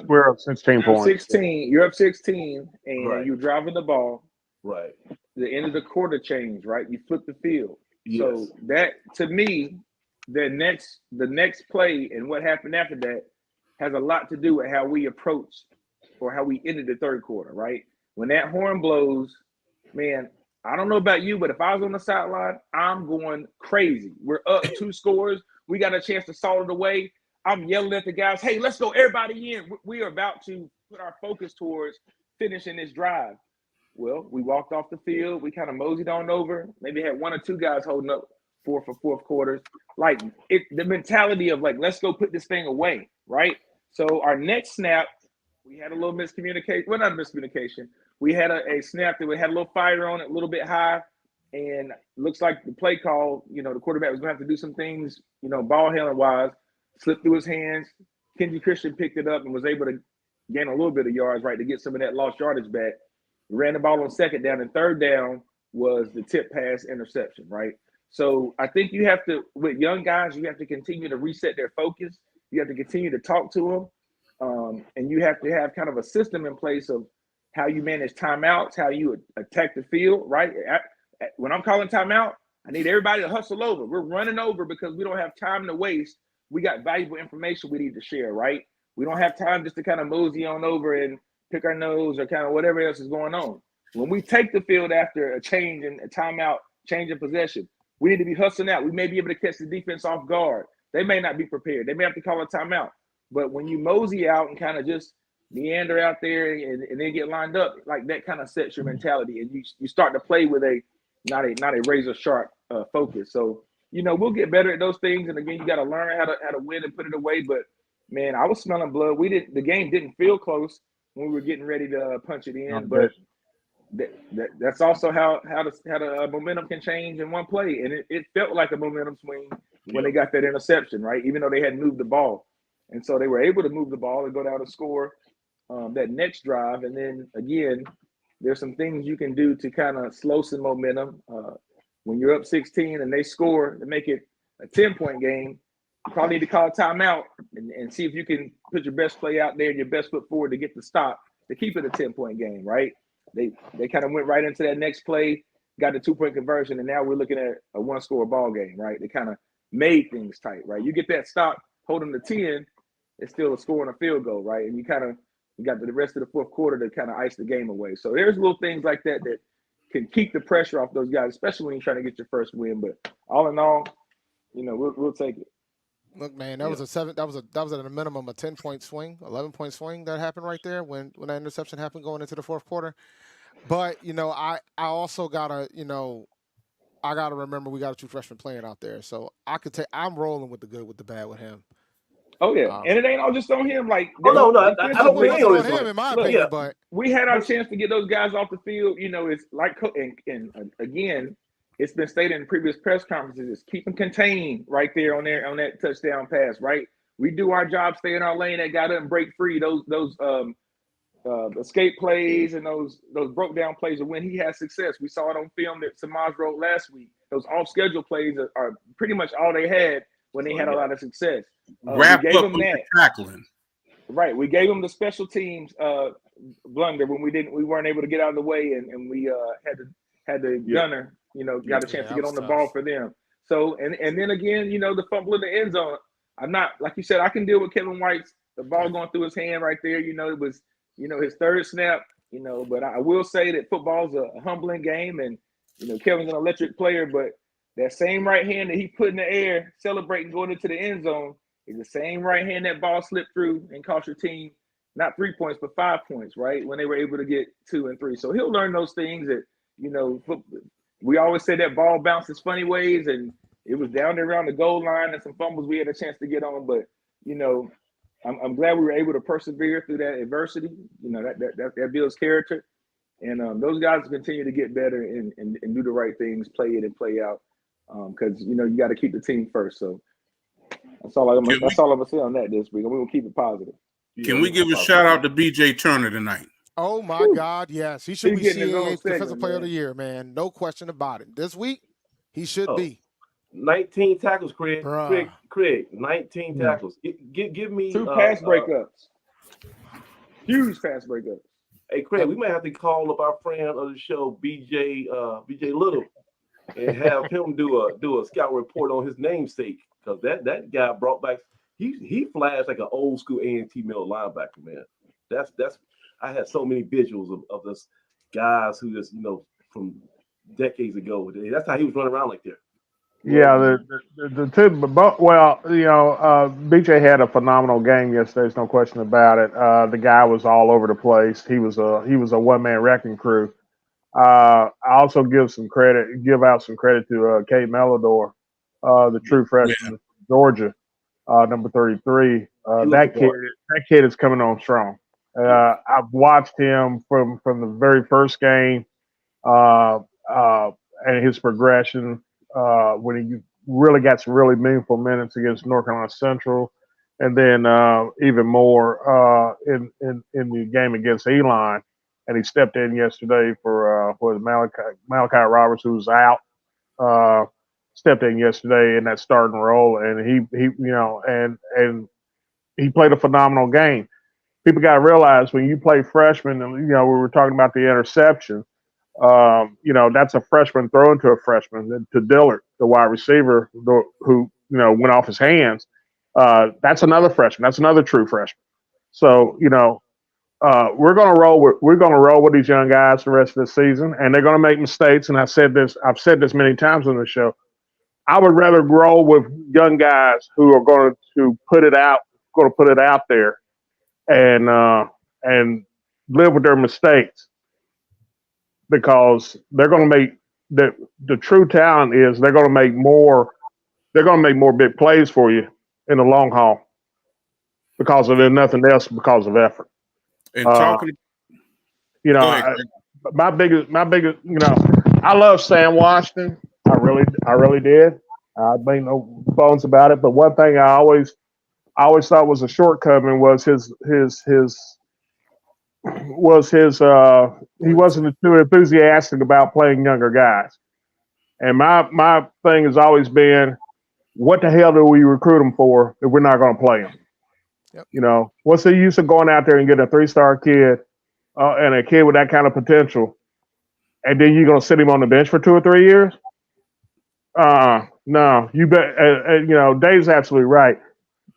we're up 16 points. 16. You're up 16, and you're driving the ball. Right. The end of the quarter change, right? You flip the field. Yes. So that, to me, the next play and what happened after that has a lot to do with how we approached or how we ended the third quarter, right? When that horn blows, man, I don't know about you, but if I was on the sideline, I'm going crazy. We're up 2 scores. We got a chance to salt it away. I'm yelling at the guys, hey, let's go, everybody in. We are about to put our focus towards finishing this drive. Well, we walked off the field. We kind of moseyed on over. Maybe had 1 or 2 guys holding up for fourth quarters. Like the mentality of like, let's go put this thing away, right? So our next snap, we had a little miscommunication. Well, not miscommunication. We had a snap that we had a little fire on it, a little bit high, and looks like the play call, you know, the quarterback was going to have to do some things, you know, ball handling wise, slipped through his hands. Kenji Christian picked it up and was able to gain a little bit of yards, right, to get some of that lost yardage back. Ran the ball on second down, and third down was the tip pass interception, right? So I think you have to, with young guys, you have to continue to reset their focus. You have to continue to talk to them. And you have to have kind of a system in place of how you manage timeouts, how you attack the field, right? When I'm calling timeout, I need everybody to hustle over. We're running over because we don't have time to waste. We got valuable information we need to share, right? We don't have time just to kind of mosey on over and pick our nose or kind of whatever else is going on. When we take the field after a change and a timeout, change in possession, we need to be hustling out. We may be able to catch the defense off guard. They may not be prepared. They may have to call a timeout. But when you mosey out and kind of just meander out there and then get lined up, like that kind of sets your mentality, and you start to play with a not a razor sharp focus. So we'll get better at those things. And again, you got to learn how to win and put it away. But man, I was smelling blood. The game didn't feel close when we were getting ready to punch it in, but that's also how the momentum can change in one play. And it felt like a momentum swing when they got that interception, right? Even though they hadn't moved the ball. And so they were able to move the ball and go down and score that next drive. And then again, there's some things you can do to kind of slow some momentum. When you're up 16 and they score to make it a 10-point game, you probably need to call a timeout and see if you can put your best play out there and your best foot forward to get the stop to keep it a 10-point game, right? They kind of went right into that next play, got the 2-point conversion, and now we're looking at a one-score ball game, right? They kind of made things tight, right? You get that stop, hold them to 10, it's still a score and a field goal, right? And you got the rest of the fourth quarter to kind of ice the game away. So there's little things like that can keep the pressure off those guys, especially when you're trying to get your first win. But all in all, we'll take it. Look, man, that was at a minimum a 10-point swing, 11-point swing that happened right there when that interception happened going into the fourth quarter. But I also gotta remember we got a true freshman playing out there, so I'm rolling with the good with the bad with him. Oh yeah, and it ain't all just on him. Like, I don't want to on him in my opinion, but we had our chance to get those guys off the field. It's like, and again, it's been stated in previous press conferences, is keep them contained right there on that touchdown pass. Right, we do our job, stay in our lane. That guy doesn't break free. Those escape plays and those broke down plays are when he has success. We saw it on film that Samaj wrote last week. Those off schedule plays are pretty much all they had when they had a lot of success. Wrap up with the tackling. Right. We gave them the special teams blunder when we weren't able to get out of the way and we had the gunner, got a chance to get on the ball for them. So and then again, the fumble in the end zone. I'm not, like you said, I can deal with Kevin White's the ball going through his hand right there. It was, his third snap, but I will say that football's a humbling game and Kevin's an electric player, but that same right hand that he put in the air, celebrating going into the end zone, is the same right hand that ball slipped through and cost your team not 3 points, but 5 points, right? When they were able to get 2 and 3. So he'll learn those things that, we always say that ball bounces funny ways, and it was down there around the goal line and some fumbles we had a chance to get on. But, I'm glad we were able to persevere through that adversity. That builds character. And those guys continue to get better and do the right things, play it and play out. Because, you got to keep the team first. So that's all I'm going to say on that this week. And we're going to keep it positive. Can we give a shout out to BJ Turner tonight? Oh, my God, yes. He should be CAA's Defensive Player of the Year, man. No question about it. This week, he should be. 19 tackles, Craig. Craig, 19 tackles. Give me 2 pass breakups. Huge pass breakups. Hey, Craig, we might have to call up our friend of the show, BJ Little, and have him do a scout report on his namesake, because that guy brought back. He flashed like an old school A&T middle linebacker, man. That's I had so many visuals of this guys who just from decades ago. That's how he was running around like that. Yeah, the two, but BJ had a phenomenal game yesterday. There's no question about it. The guy was all over the place. He was a one-man wrecking crew. I also give out some credit to Kate Melodor, the true freshman from Georgia, number 33. That kid is coming on strong. I've watched him from the very first game, and his progression. When he really got some really meaningful minutes against North Carolina Central, and then even more in the game against Elon, and he stepped in yesterday for Malachi Roberts, who was out. Stepped in yesterday in that starting role, and he played a phenomenal game. People got to realize when you play freshman, and we were talking about the interception. That's a freshman throwing to a freshman, to Dillard, the wide receiver who went off his hands. That's another freshman. That's another true freshman. So we're gonna roll with these young guys the rest of the season, and they're gonna make mistakes. And I've said this many times on the show. I would rather roll with young guys who are going to put it out there, and live with their mistakes, because they're going to make the true talent is they're going to make more big plays for you in the long haul, because of nothing else, because of effort. And talking, my biggest, I love Sam Washington. I really did. I made no bones about it. But one thing I always thought was a shortcoming was his he wasn't too enthusiastic about playing younger guys. And my thing has always been, what the hell do we recruit them for if we're not going to play them? Yep. What's the use of going out there and getting a 3-star kid and a kid with that kind of potential, and then you're going to sit him on the bench for 2 or 3 years? No, you bet. Dave's absolutely right.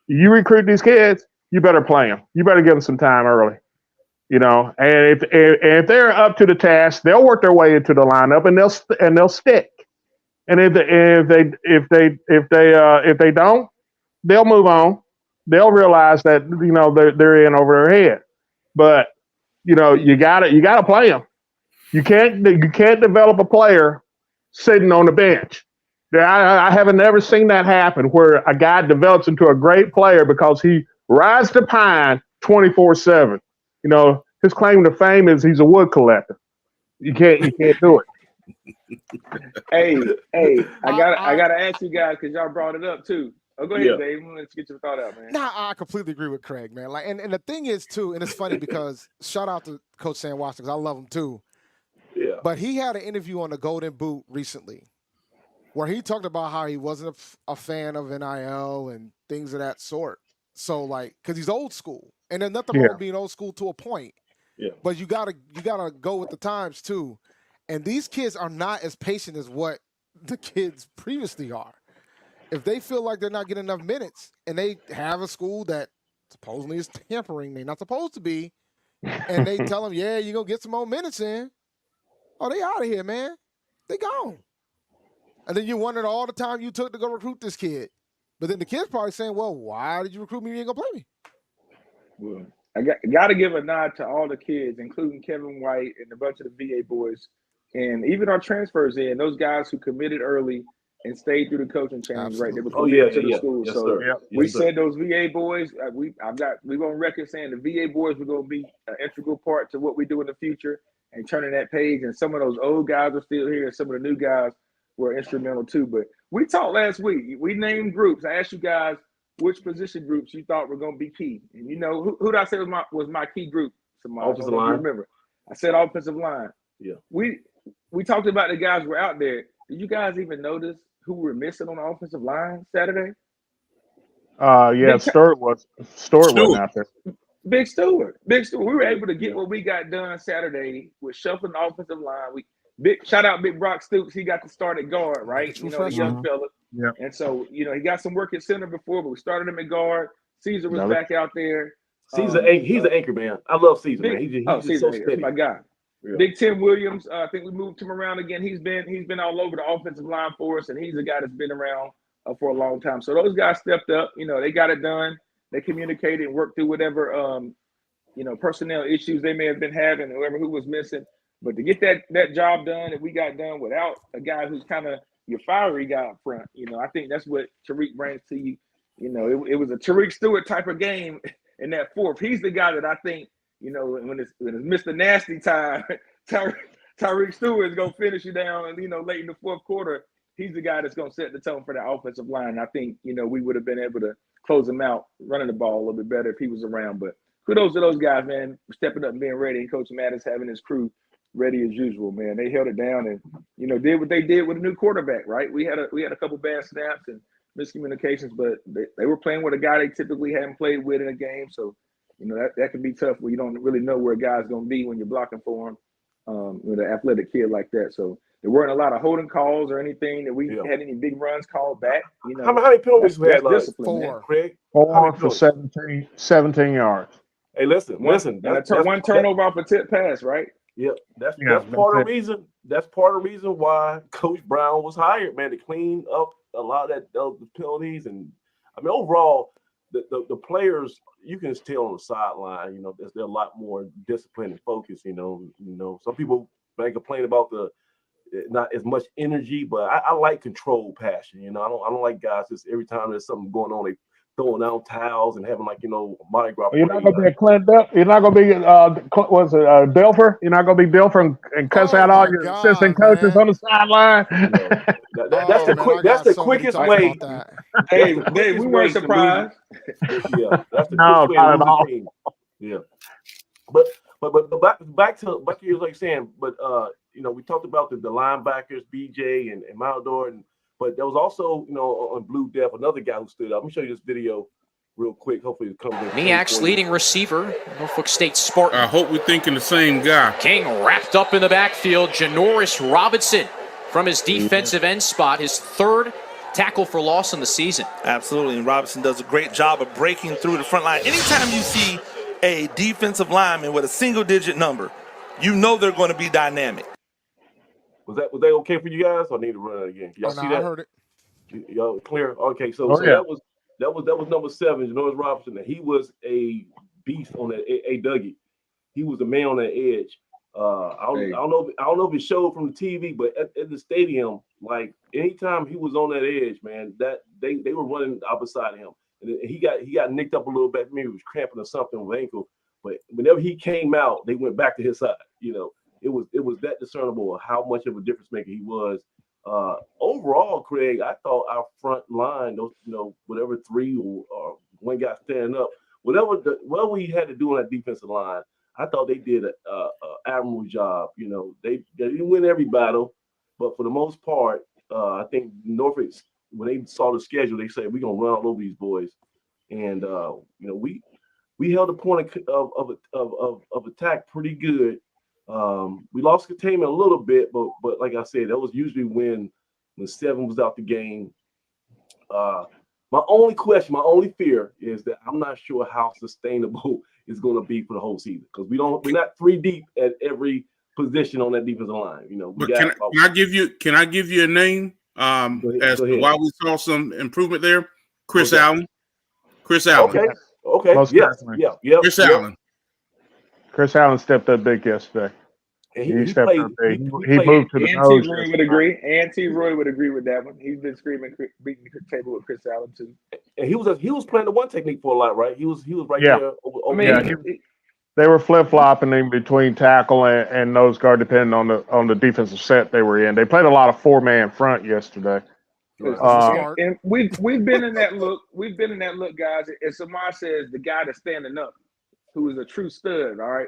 You recruit these kids, you better play them. You better give them some time early. And if they're up to the task, they'll work their way into the lineup, and they'll stick. And if they don't, they'll move on. They'll realize that they're in over their head. But you gotta play them. You can't develop a player sitting on the bench. I haven't ever seen that happen, where a guy develops into a great player because he rides the pine 24/7. His claim to fame is he's a wood collector. You can't do it. Hey, I gotta ask you guys, because y'all brought it up too. Oh, go ahead, Dave. Let's get your thought out, man. Nah, I completely agree with Craig, man. Like, and the thing is too, and it's funny because shout out to Coach Sam Washington, because I love him too. Yeah. But he had an interview on the Golden Boot recently, where he talked about how he wasn't a fan of NIL and things of that sort. So, like, because he's old school, and there's nothing wrong with being old school to a point. Yeah. But you gotta go with the times too. And these kids are not as patient as what the kids previously are. If they feel like they're not getting enough minutes, and they have a school that supposedly is tampering, they're not supposed to be, and they tell them, yeah, you're gonna get some more minutes in. Oh, they out of here, man. They gone. And then you wondered all the time you took to go recruit this kid. But then the kid's probably saying, well, why did you recruit me? You ain't gonna play me. Well, I got to give a nod to all the kids, including Kevin White and a bunch of the VA boys, and even our transfers in, those guys who committed early and stayed through the coaching change, right? They were committed to the school. Yes, so sir. we said those VA boys, we're on record saying the VA boys were going to be an integral part to what we do in the future and turning that page. And some of those old guys are still here, and some of the new guys were instrumental too. But we talked last week. We named groups. I asked you guys which position groups you thought were going to be key. And who did I say was my key group? Offensive line. Remember, I said offensive line. Yeah. We talked about the guys who were out there. Did you guys even notice who were missing on the offensive line Saturday? Stewart wasn't out there. Big Stewart. We were able to get what we got done Saturday with shuffling the offensive line. Shout out Big Brock Stoops. He got to start at guard, right? The young fella. Yeah. And so, he got some work at center before, but we started him at guard. Caesar was back out there. He's an anchor, man. I love Caesar, man. He's Caesar, so steady. my guy. Yeah. Big Tim Williams. I think we moved him around again. He's been all over the offensive line for us, and he's a guy that's been around for a long time. So those guys stepped up. They got it done. They communicated and worked through whatever personnel issues they may have been having, who was missing. But to get that job done, and we got done without a guy who's kind of your fiery guy up front, I think that's what Tariq brings to you. It was a Tariq Stewart type of game in that fourth. He's the guy that I think, when it's Mr. Nasty time, Tariq Stewart is gonna finish you down, and late in the fourth quarter, he's the guy that's gonna set the tone for the offensive line. I think we would have been able to close him out running the ball a little bit better if he was around. But kudos to those guys, man, stepping up and being ready. And Coach Mattis having his crew ready as usual, man. They held it down and did what they did with a new quarterback, right? We had a couple bad snaps and miscommunications, but they were playing with a guy they typically hadn't played with in a game. So, that can be tough when you don't really know where a guy's going to be when you're blocking for him. with an athletic kid like that. So there weren't a lot of holding calls or anything that we had any big runs called back. You know, how many penalties we had? Discipline, man, Craig? 4 for 17 yards. Hey, listen. That's one turnover off a tip pass, right? Yep, that's part of the reason. That's part of the reason why Coach Brown was hired, man, to clean up a lot of the penalties. And I mean, overall, the players, you can just tell on the sideline, you know, they're a lot more disciplined and focused. You know, some people may complain about not as much energy, but I like controlled passion. You know, I don't like guys just every time there's something going on, they throwing out towels and having Mardi Gras. You're not gonna be a Clint You're not gonna be Dilfer. You're not gonna be Dilfer and cuss out all your assistant coaches on the sideline. That's the quickest way. Dave, we weren't surprised. Yeah, that's the quickest way to lose the team. Yeah, but back to like you were saying, but you know, we talked about the linebackers, BJ and Maldor, but there was also, you know, on Blue Death, another guy who stood up. Let me show you this video real quick. Hopefully it comes in. MEAC's leading receiver, Norfolk State Spartan. I hope we're thinking the same guy. King wrapped up in the backfield. Janoris Robinson from his defensive end spot, his third tackle for loss in the season. Absolutely, and Robinson does a great job of breaking through the front line. Anytime you see a defensive lineman with a single-digit number, you know they're going to be dynamic. Was that okay for you guys? Or I need to run it again? Y'all see that? I heard it. Y'all clear? Okay, so that was number 7, Janoris Robinson, and he was a beast on that. Dougie, he was a man on that edge. I don't know if it showed from the TV, but at the stadium, like anytime he was on that edge, man, that they were running out beside him, and he got nicked up a little bit. Maybe he was cramping or something with ankle, but whenever he came out, they went back to his side. You know, it was that discernible how much of a difference maker he was. Overall, Craig, I thought our front line, those, you know, whatever 3 or one guy standing up, whatever we had to do on that defensive line, I thought they did an admirable job. You know, they didn't win every battle, but for the most part, I think Norfolk, when they saw the schedule, they said we're gonna run all over these boys, and you know, we held a point of attack pretty good. We lost containment a little bit, but like I said, that was usually when 7 was out the game. My only fear is that I'm not sure how sustainable it's going to be for the whole season, because we're not 3 deep at every position on that defensive line. You know, can I give you a name as to why we saw some improvement there? Chris Allen. Okay. Yeah. Chris Allen. Chris Allen stepped up big yesterday. And he stepped up big. He moved to the nose. Roy would agree. T. Roy would agree with that one. He's been beating the table with Chris Allen too. And he was playing the one technique for a lot, right? He was right there. They were flip flopping in between tackle and nose guard, depending on the defensive set they were in. They played a lot of 4-man front yesterday. And we've been in that look. We've been in that look, guys. As Samar says, the guy that's standing up, who is a true stud. All right,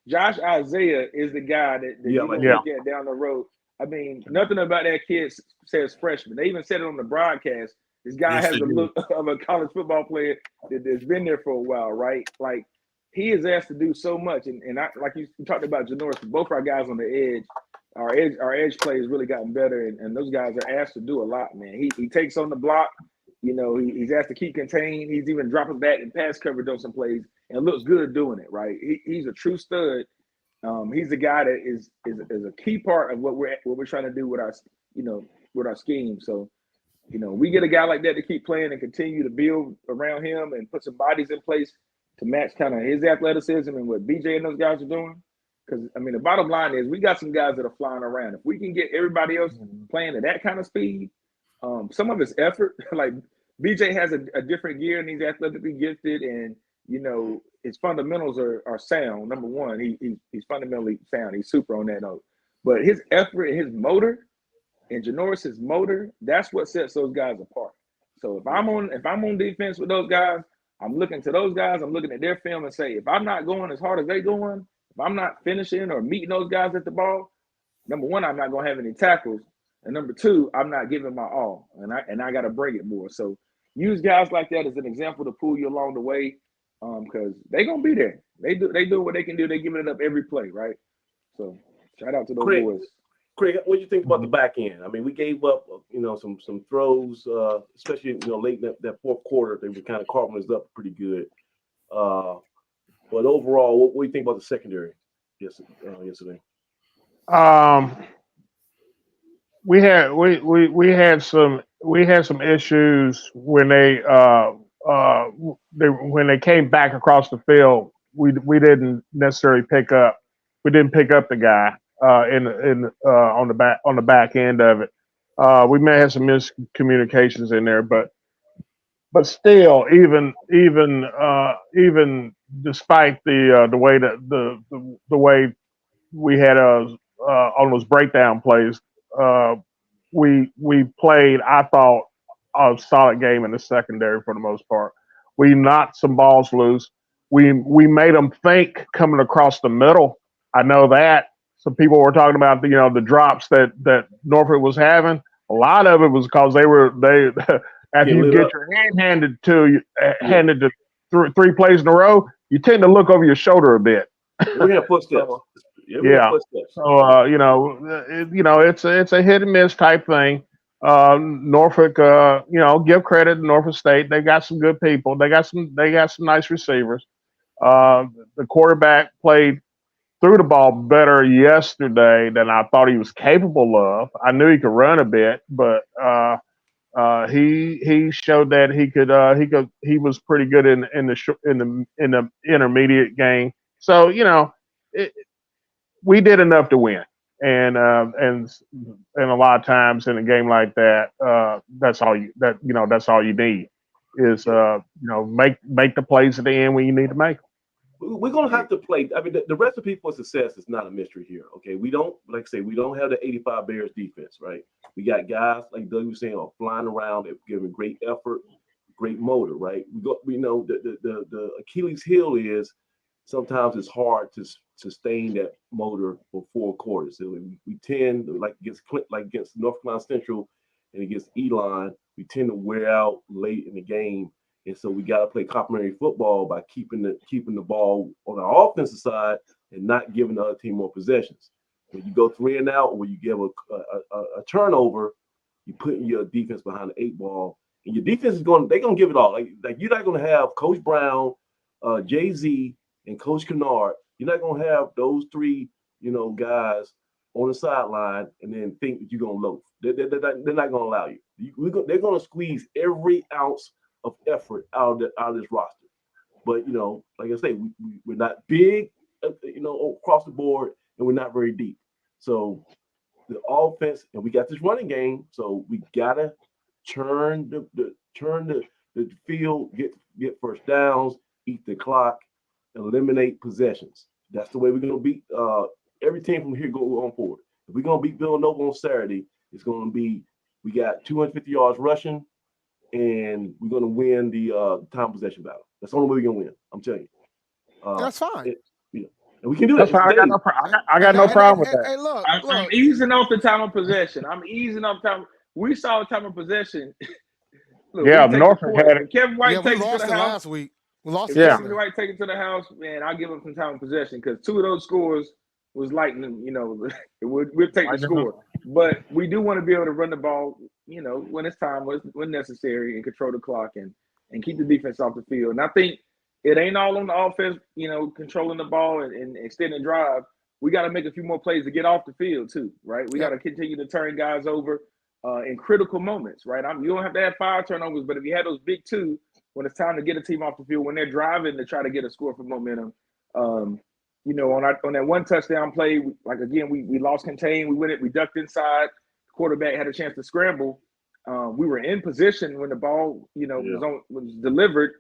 Josh Isaiah is the guy that you look at down the road. I mean, nothing about that kid says freshman. They even said it on the broadcast. This guy has the look of a college football player that's been there for a while, right? Like, he is asked to do so much, and I, like you talked about Janoris, both our guys on the edge. Our edge play has really gotten better, and those guys are asked to do a lot, man. He takes on the block. You know, he's asked to keep contained. He's even dropping back and pass coverage on some plays, and looks good doing it, right? He's a true stud. He's the guy that is a key part of what we're trying to do with our scheme. So, you know, we get a guy like that to keep playing and continue to build around him and put some bodies in place to match kind of his athleticism and what BJ and those guys are doing. Because, I mean, the bottom line is we got some guys that are flying around. If we can get everybody else playing at that kind of speed, some of it's effort. Like, BJ has a different gear and he's athletically gifted, and, you know, his fundamentals are sound. Number one, he's fundamentally sound. He's super on that note. But his effort and his motor, and Janoris' motor, that's what sets those guys apart. So if I'm on defense with those guys, I'm looking to those guys, I'm looking at their film and say, if I'm not going as hard as they going, if I'm not finishing or meeting those guys at the ball, number one, I'm not gonna have any tackles. And number two, I'm not giving my all. And I gotta bring it more. So use guys like that as an example to pull you along the way. Because they're gonna be there. They do what they can do. They're giving it up every play, right? So Shout out to those Craig, boys. Craig, what do you think about the back end? I mean, we gave up, some throws, especially late in that fourth quarter. They were kind of carving us up pretty good. But overall, what do you think about the secondary yesterday? We had some issues when they came back across the field. We didn't necessarily pick up the guy on the back end of it. We may have some miscommunications in there, but still, even despite the way we had on those breakdown plays, we played, I thought, a solid game in the secondary for the most part. We knocked some balls loose. We made them think coming across the middle. I know that some people were talking about the drops that Norfolk was having. A lot of it was because they after you get your hand handed to three plays in a row, you tend to look over your shoulder a bit. We have footsteps. Yeah. So it's a hit and miss type thing. Norfolk, give credit to Norfolk State. They got some good people. They got some nice receivers. The quarterback played threw the ball better yesterday than I thought he was capable of. I knew he could run a bit, but he showed that he was pretty good in the intermediate game. So we did enough to win, and a lot of times in a game like that, that's all you need is make the plays at the end when you need to make them. We're gonna have to play. I mean, the recipe for success is not a mystery here. Okay, we don't we don't have the 85 Bears defense, right? We got guys like Doug was saying are flying around, they're giving great effort, great motor, right? We know the Achilles heel is sometimes it's hard to sustain that motor for 4 quarters. So we tend against North Carolina Central and against Elon, we tend to wear out late in the game. And so we got to play complementary football by keeping the ball on our offensive side and not giving the other team more possessions. When you go 3 and out, or when you give a turnover, you put your defense behind the 8 ball, and your defense they're going to give it all. Like you're not going to have Coach Brown, Jay-Z, and Coach Kennard. You're not going to have those 3 guys on the sideline and then think that you're going to loaf. They're not going to allow you. They're going to squeeze every ounce of effort out of this roster. But like I say, we're not big, across the board, and we're not very deep. So the offense, and we got this running game, so we gotta turn the field, get first downs, eat the clock, eliminate possessions. That's the way we're gonna beat every team from here going forward. If we're gonna beat Villanova on Saturday, it's gonna be we got 250 yards rushing, and we're going to win the time possession battle. That's the only way we're going to win. I'm telling you. That's fine. And we can do that. I got no problem with that. Hey, look. I'm easing off the time of possession. We saw time of possession. Look, Norfolk had it. Kevin White takes it to the house last week. We lost. Kevin White take it to the house, man. I'll give him some time of possession because 2 of those scores was lightning. We'll take the score. But we do want to be able to run the ball, when it's time, when necessary, and control the clock and keep the defense off the field. And I think it ain't all on the offense, controlling the ball and extending drive. We got to make a few more plays to get off the field too, right? We got to continue to turn guys over in critical moments, right? You don't have to have 5 turnovers, but if you had those big 2 when it's time to get a team off the field, when they're driving to try to get a score for momentum, on that 1 touchdown play, we lost contain, we win it, we ducked inside, the quarterback had a chance to scramble. We were in position when the ball, was delivered.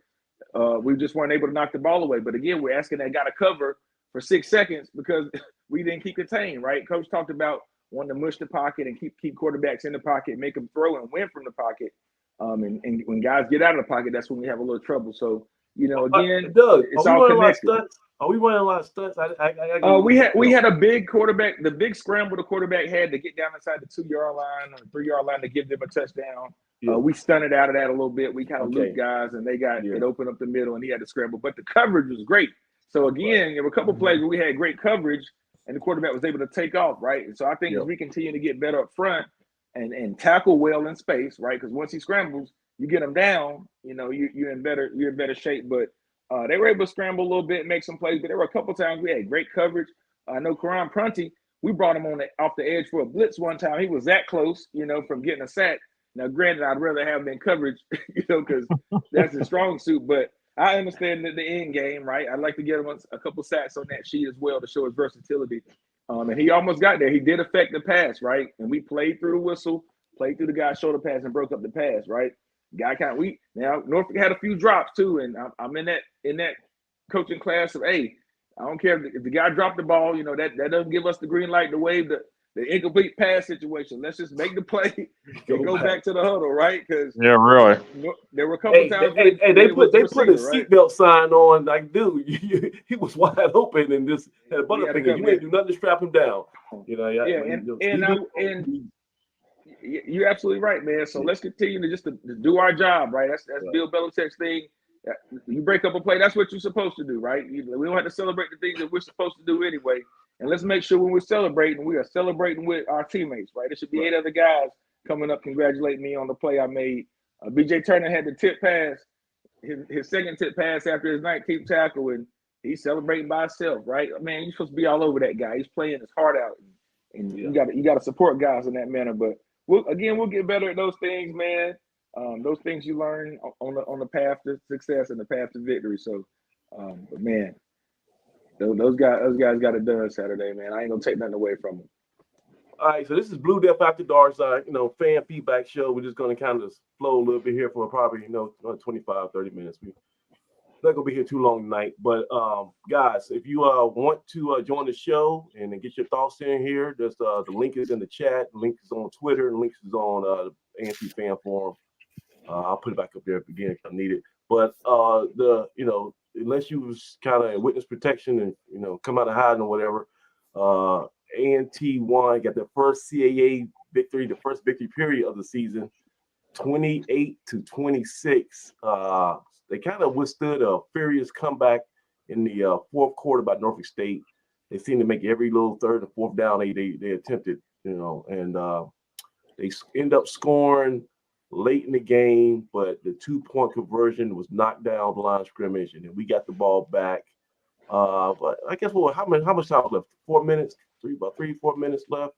We just weren't able to knock the ball away. But again, we're asking that guy to cover for 6 seconds because we didn't keep contained, right? Coach talked about wanting to mush the pocket and keep quarterbacks in the pocket, make them throw and win from the pocket. And when guys get out of the pocket, that's when we have a little trouble. So, again, Doug, it's all connected. Are we running a lot of stunts? We had a big quarterback. The big scramble the quarterback had to get down inside the 2-yard line or 3-yard line to give them a touchdown. Yeah. We stunted out of that a little bit. We kind of looped guys, and they got it opened up the middle, and he had to scramble. But the coverage was great. So again, there were a couple plays where we had great coverage, and the quarterback was able to take off, right? And so I think as we continue to get better up front and tackle well in space, right? Because once he scrambles, you get him down, you're in better shape. But they were able to scramble a little bit, make some plays, but there were a couple times we had great coverage. I know Karan Prunty, we brought him off the edge for a blitz one time. He was that close, from getting a sack. Now, granted, I'd rather have him in coverage, because that's his strong suit. But I understand the end game, right? I'd like to get him a couple sacks on that sheet as well to show his versatility. And he almost got there. He did affect the pass, right? And we played through the whistle, played through the guy's shoulder pass, and broke up the pass, right? Now Norfolk had a few drops too, and I'm in that coaching class of, hey, I don't care if the guy dropped the ball, that doesn't give us the green light to waive the incomplete pass situation. Let's just make the play and go back to the huddle, right? Because really, there were a couple times. They put a seatbelt sign on, like, dude, he was wide open and just had a butterfinger. You ain't do nothing to strap him down. You're absolutely right, man. So let's continue to do our job, right? That's Bill Belichick's thing. You break up a play, that's what you're supposed to do, right? We don't have to celebrate the things that we're supposed to do anyway. And let's make sure when we're celebrating, we are celebrating with our teammates, right? There should be 8 other guys coming up congratulating me on the play I made. B.J. Turner had the tip pass, his second tip pass after his 19th tackle, and he's celebrating by himself, right? Man, you're supposed to be all over that guy. He's playing his heart out, and you got to support guys in that manner. But we'll get better at those things, man. Those things you learn on the path to success and the path to victory. So, but man, those guys got it done Saturday, man. I ain't gonna take nothing away from them. All right, so this is Blue Death After Dark, fan feedback show. We're just gonna kind of flow a little bit here for probably 25, 30 minutes. We're not gonna be here too long tonight. But guys, if you want to join the show and get your thoughts in here, there's the link is in the chat. The link is on Twitter. The link is on the ANC fan forum. I'll put it back up there again if I need it. But unless you was kind of in witness protection and come out of hiding or whatever, A&T won, got their first CAA victory, the first victory period of the season, 28-26. They kind of withstood a furious comeback in the fourth quarter by Norfolk State. They seemed to make every little third and fourth down they attempted, and they end up scoring late in the game, but the 2-point conversion was knocked down the line of scrimmage, and then we got the ball back. But I guess how much time left? 4 minutes? About 3-4 minutes left.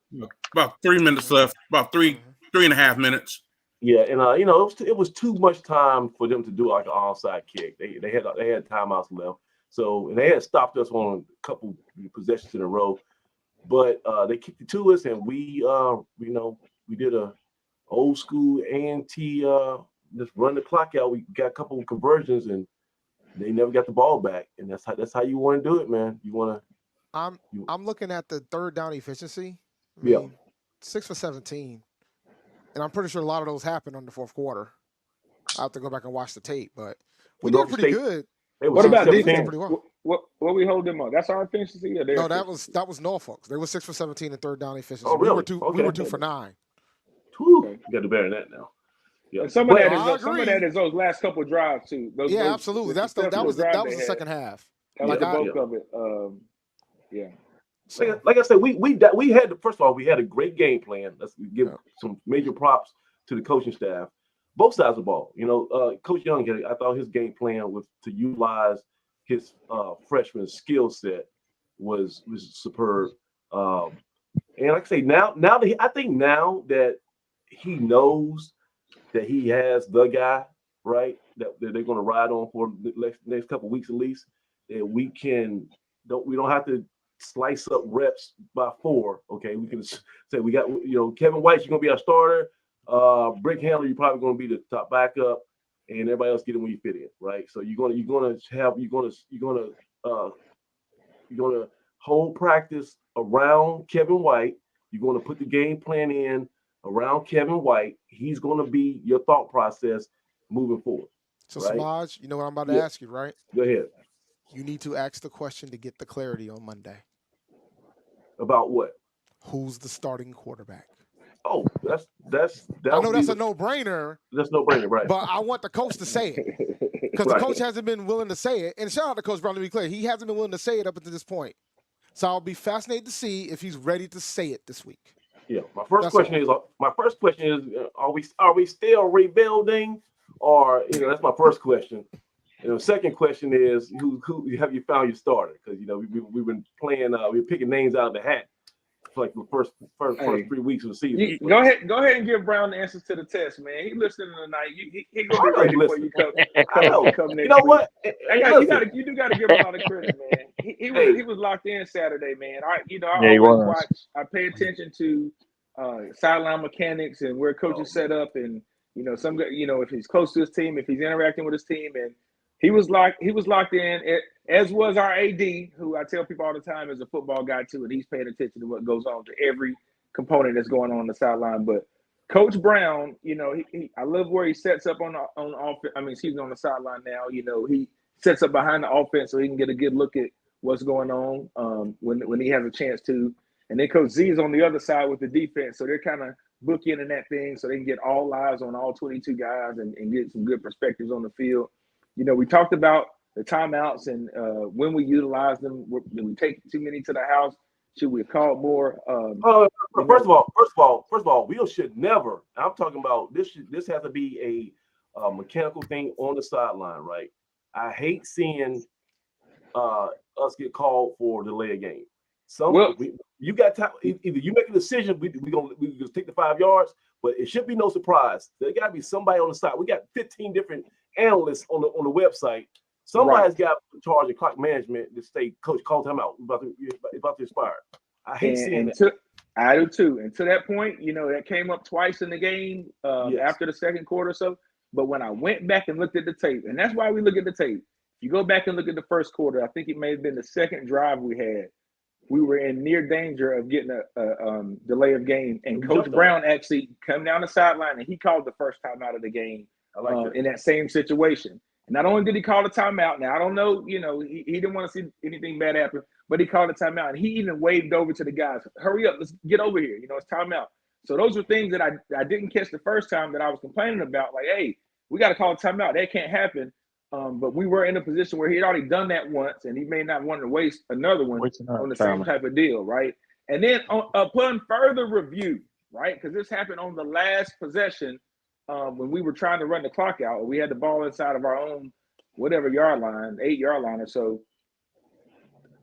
About 3 minutes left. About 3.5 minutes. Yeah, and it was too much time for them to do like an onside kick. They had timeouts left, so and they had stopped us on a couple possessions in a row, but they kicked it to us, and we did a old school A&T just run the clock out. We got a couple of conversions, and they never got the ball back. And that's how you want to do it, man. You want to. I'm looking at the third down efficiency. 6 for 17, and I'm pretty sure a lot of those happened on the fourth quarter. I have to go back and watch the tape, but we did pretty good. What about defense? What we hold them on? That's our efficiency. No, that was Norfolk. They were 6 for 17 in third down efficiency. Oh, really? We were 2 for 9. You got to do better than that now. Yeah, and some of that is those last couple of drives too. Absolutely. That was the second half. That was the bulk of it. So, like I said, we had first of all we had a great game plan. Let's give some major props to the coaching staff, both sides of the ball. Coach Young, I thought his game plan was to utilize his freshman skill set was superb. And like I say, now that he knows that he has the guy, right, that they're going to ride on for the next couple of weeks at least, that we don't have to slice up reps by 4. Okay, we can say we got Kevin White, you're going to be our starter. Brick Handler, you're probably going to be the top backup, and everybody else get in when you fit in, right? So you're going to hold practice around Kevin White. You're going to put the game plan in around Kevin White. He's going to be your thought process moving forward. So, right? Samaj, you know what I'm about to ask you, right? Go ahead. You need to ask the question to get the clarity on Monday. About what? Who's the starting quarterback? Oh, that's I know that's a no-brainer. That's no-brainer, right? But I want the coach to say it because the coach hasn't been willing to say it. And shout out to Coach Brown, to be clear, he hasn't been willing to say it up until this point. So I'll be fascinated to see if he's ready to say it this week. Yeah, my first question is: are we still rebuilding, or that's my first question. And the second question is, who have you found your starter? Because we've been playing, we're picking names out of the hat for like the first 3 weeks of the season. Go ahead and give Brown the answers to the test, man. He listening tonight. He gonna be ready before you come next. You know what? You do got to give him a lot of credit, man. He was locked in Saturday, man. I always watch. I pay attention to sideline mechanics and where coaches set up, and if he's close to his team, if he's interacting with his team, and he was locked in, as was our AD, who I tell people all the time is a football guy too, and he's paying attention to what goes on to every component that's going on the sideline. But Coach Brown, I love where he sets up on offense. I mean, he's on the sideline now. He sets up behind the offense so he can get a good look at what's going on when he has a chance to. And then Coach Z is on the other side with the defense, so they're kind of bookending that thing so they can get all eyes on all 22 guys and get some good perspectives on the field. We talked about the timeouts and when we utilize them. Did we take too many to the house? Should we have called more? First of all, we should never. I'm talking about this. This has to be a mechanical thing on the sideline, right? I hate seeing us get called for delay a game. You got time. Either you make a decision, we just take the 5 yards, but it should be no surprise. There got to be somebody on the side. We got 15 different analysts on the website. Somebody's got in charge of clock management to say, "Coach, call timeout. About to expire." I hate seeing that. I do too. And to that point, that came up twice in the game after the second quarter or so. But when I went back and looked at the tape, and that's why we look at the tape. You go back and look at the first quarter. I think it may have been the second drive we had. We were in near danger of getting a delay of game, and Coach Brown actually come down the sideline and he called the first time out of the game in that same situation. And not only did he call the timeout, now I don't know, he didn't want to see anything bad happen, but he called the timeout, and he even waved over to the guys, "Hurry up, let's get over here. It's timeout." So those are things that I didn't catch the first time that I was complaining about, like, hey, we got to call a timeout. That can't happen. But we were in a position where he had already done that once, and he may not want to waste another one on the same type of deal, right? And then upon further review, right, because this happened on the last possession when we were trying to run the clock out. We had the ball inside of our own whatever yard line, 8-yard line or so.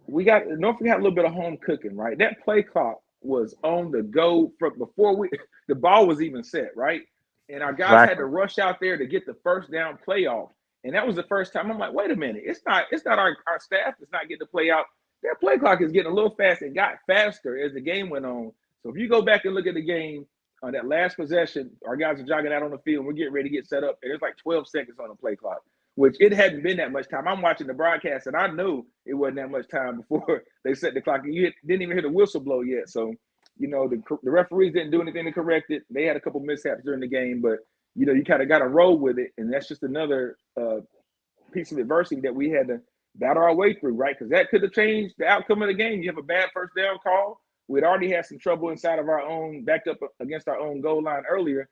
Norfolk had a little bit of home cooking, right? That play clock was on the go from before the ball was even set, right? And our guys had to rush out there to get the first down play off. And that was the first time I'm like, wait a minute, it's not our staff that's not getting the play out. Their play clock is getting a little fast and got faster as the game went on. So if you go back and look at the game on that last possession, our guys are jogging out on the field and we're getting ready to get set up. And there's like 12 seconds on the play clock, which it hadn't been that much time. I'm watching the broadcast and I knew it wasn't that much time before they set the clock. And you didn't even hear the whistle blow yet. So, the referees didn't do anything to correct it. They had a couple mishaps during the game, but you kind of got to roll with it. And that's just another piece of adversity that we had to battle our way through, right? Because that could have changed the outcome of the game. You have a bad first down call. We'd already had some trouble inside of our own, backed up against our own goal line earlier.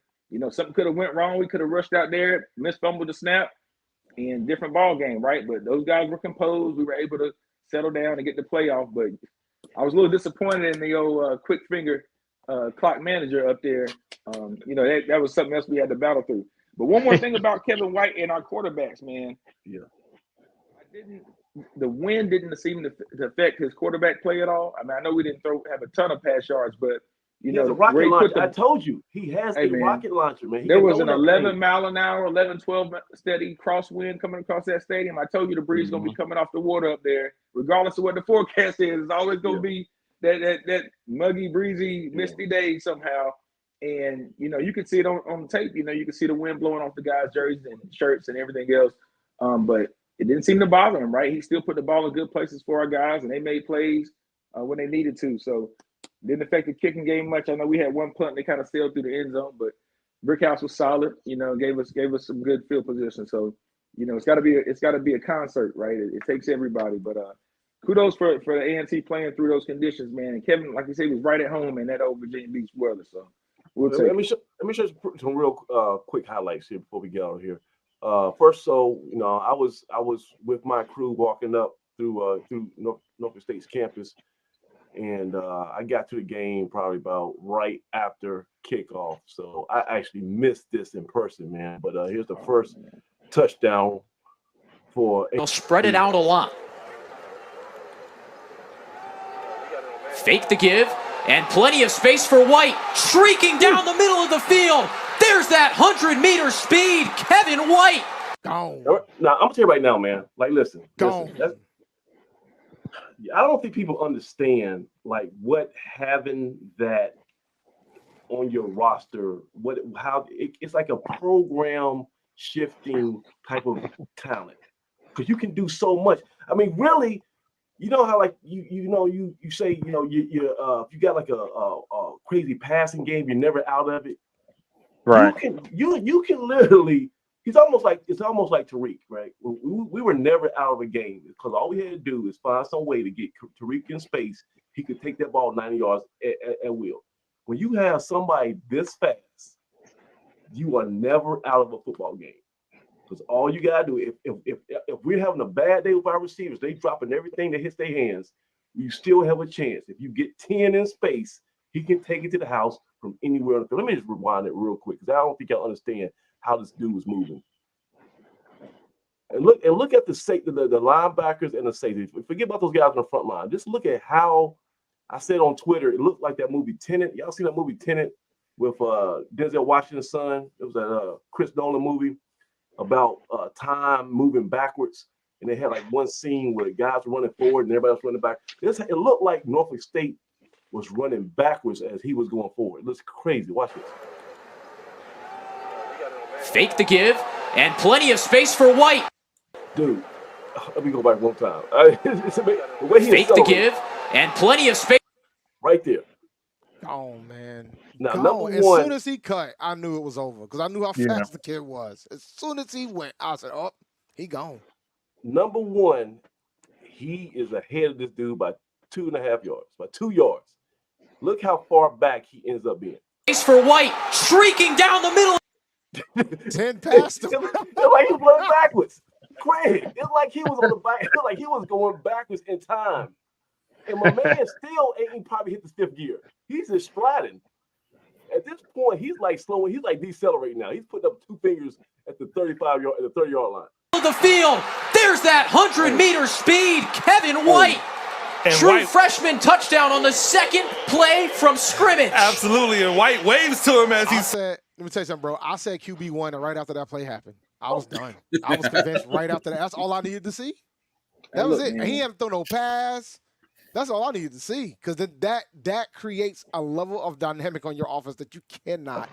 Something could have went wrong. We could have rushed out there, misfumbled the snap, and different ball game, right? But those guys were composed. We were able to settle down and get the playoff. But I was a little disappointed in the old quick finger clock manager up there. That was something else we had to battle through. But one more thing about Kevin White and our quarterbacks, man. Yeah. The wind didn't seem to affect his quarterback play at all. I mean, I know we didn't have a ton of pass yards, but the rocket launcher. I told you he has a rocket launcher, man. There was an 11 mile an hour, 11, 12 steady crosswind coming across that stadium. I told you the breeze is gonna be coming off the water up there, regardless of what the forecast is. It's always gonna be that muggy, breezy, misty day somehow. And you can see it on the tape. You can see the wind blowing off the guys' jerseys and shirts and everything else. But it didn't seem to bother him, right? He still put the ball in good places for our guys, and they made plays when they needed to. So it didn't affect the kicking game much. I know we had one punt and they kind of sailed through the end zone, but Brickhouse was solid. Gave us some good field position. So it's got to be a concert, right? It takes everybody. But kudos for the A&T playing through those conditions, man. And Kevin, like you said, was right at home in that old Virginia Beach weather. So let me show some real quick highlights here before we get out of here. First, I was with my crew walking up through Norfolk State's campus, and I got to the game probably about right after kickoff. So I actually missed this in person, man. But here's the first touchdown for. They'll spread it out a lot. Fake the give, and plenty of space for White, streaking down the middle of the field. There's that 100-meter speed, Kevin White. Gone. Now, I'm gonna tell you right now, man. Like, listen. Gone. I don't think people understand like what having that on your roster, it's like a program shifting type of talent, because you can do so much. I mean, really, you know how like you say if you got like a crazy passing game, you're never out of it. Right. You can literally. It's almost like Tariq, right? We were never out of a game because all we had to do is find some way to get Tariq in space. He could take that ball 90 yards at will. When you have somebody this fast, you are never out of a football game. Because all you gotta do, if we're having a bad day with our receivers, they dropping everything that hits their hands, you still have a chance. If you get 10 in space, he can take it to the house from anywhere on the field. Let me just rewind it real quick because I don't think y'all understand how this dude was moving. And look at the linebackers and the safeties. Forget about those guys on the front line. Just look at how I said on Twitter, it looked like that movie Tenet. Y'all see that movie Tenet with Denzel Washington's son? It was a Chris Nolan movie about time moving backwards. And they had like one scene where the guys were running forward and everybody else running back. It looked like Norfolk State was running backwards as he was going forward. It looks crazy. Watch this. Fake the give, and plenty of space for White. Dude, let me go back one time. The way he Fake the give, and plenty of space. Right there. Oh, man. Now, as soon as he cut, I knew it was over because I knew how fast the kid was. As soon as he went, I said, oh, he gone. Number one, he is ahead of this dude by 2.5 yards, by 2 yards. Look how far back he ends up being. Space for White, streaking down the middle. 10 past him. It's like he was running backwards. Craig, it's like he was on the back. It's like he was going backwards in time. And my man still ain't probably hit the stiff gear. He's just striding. At this point, he's like slowing. He's like decelerating now. He's putting up 2 fingers at the 30-yard line. The field. There's that 100-meter speed, Kevin White. And True freshman touchdown on the second play from scrimmage. Absolutely, and White waves to him as he said. Let me tell you something, bro. I said QB1, and right after that play happened, I was done. I was convinced right after that. That's all I needed to see. That was it. And he hadn't thrown no pass. That's all I needed to see, because that creates a level of dynamic on your offense that you cannot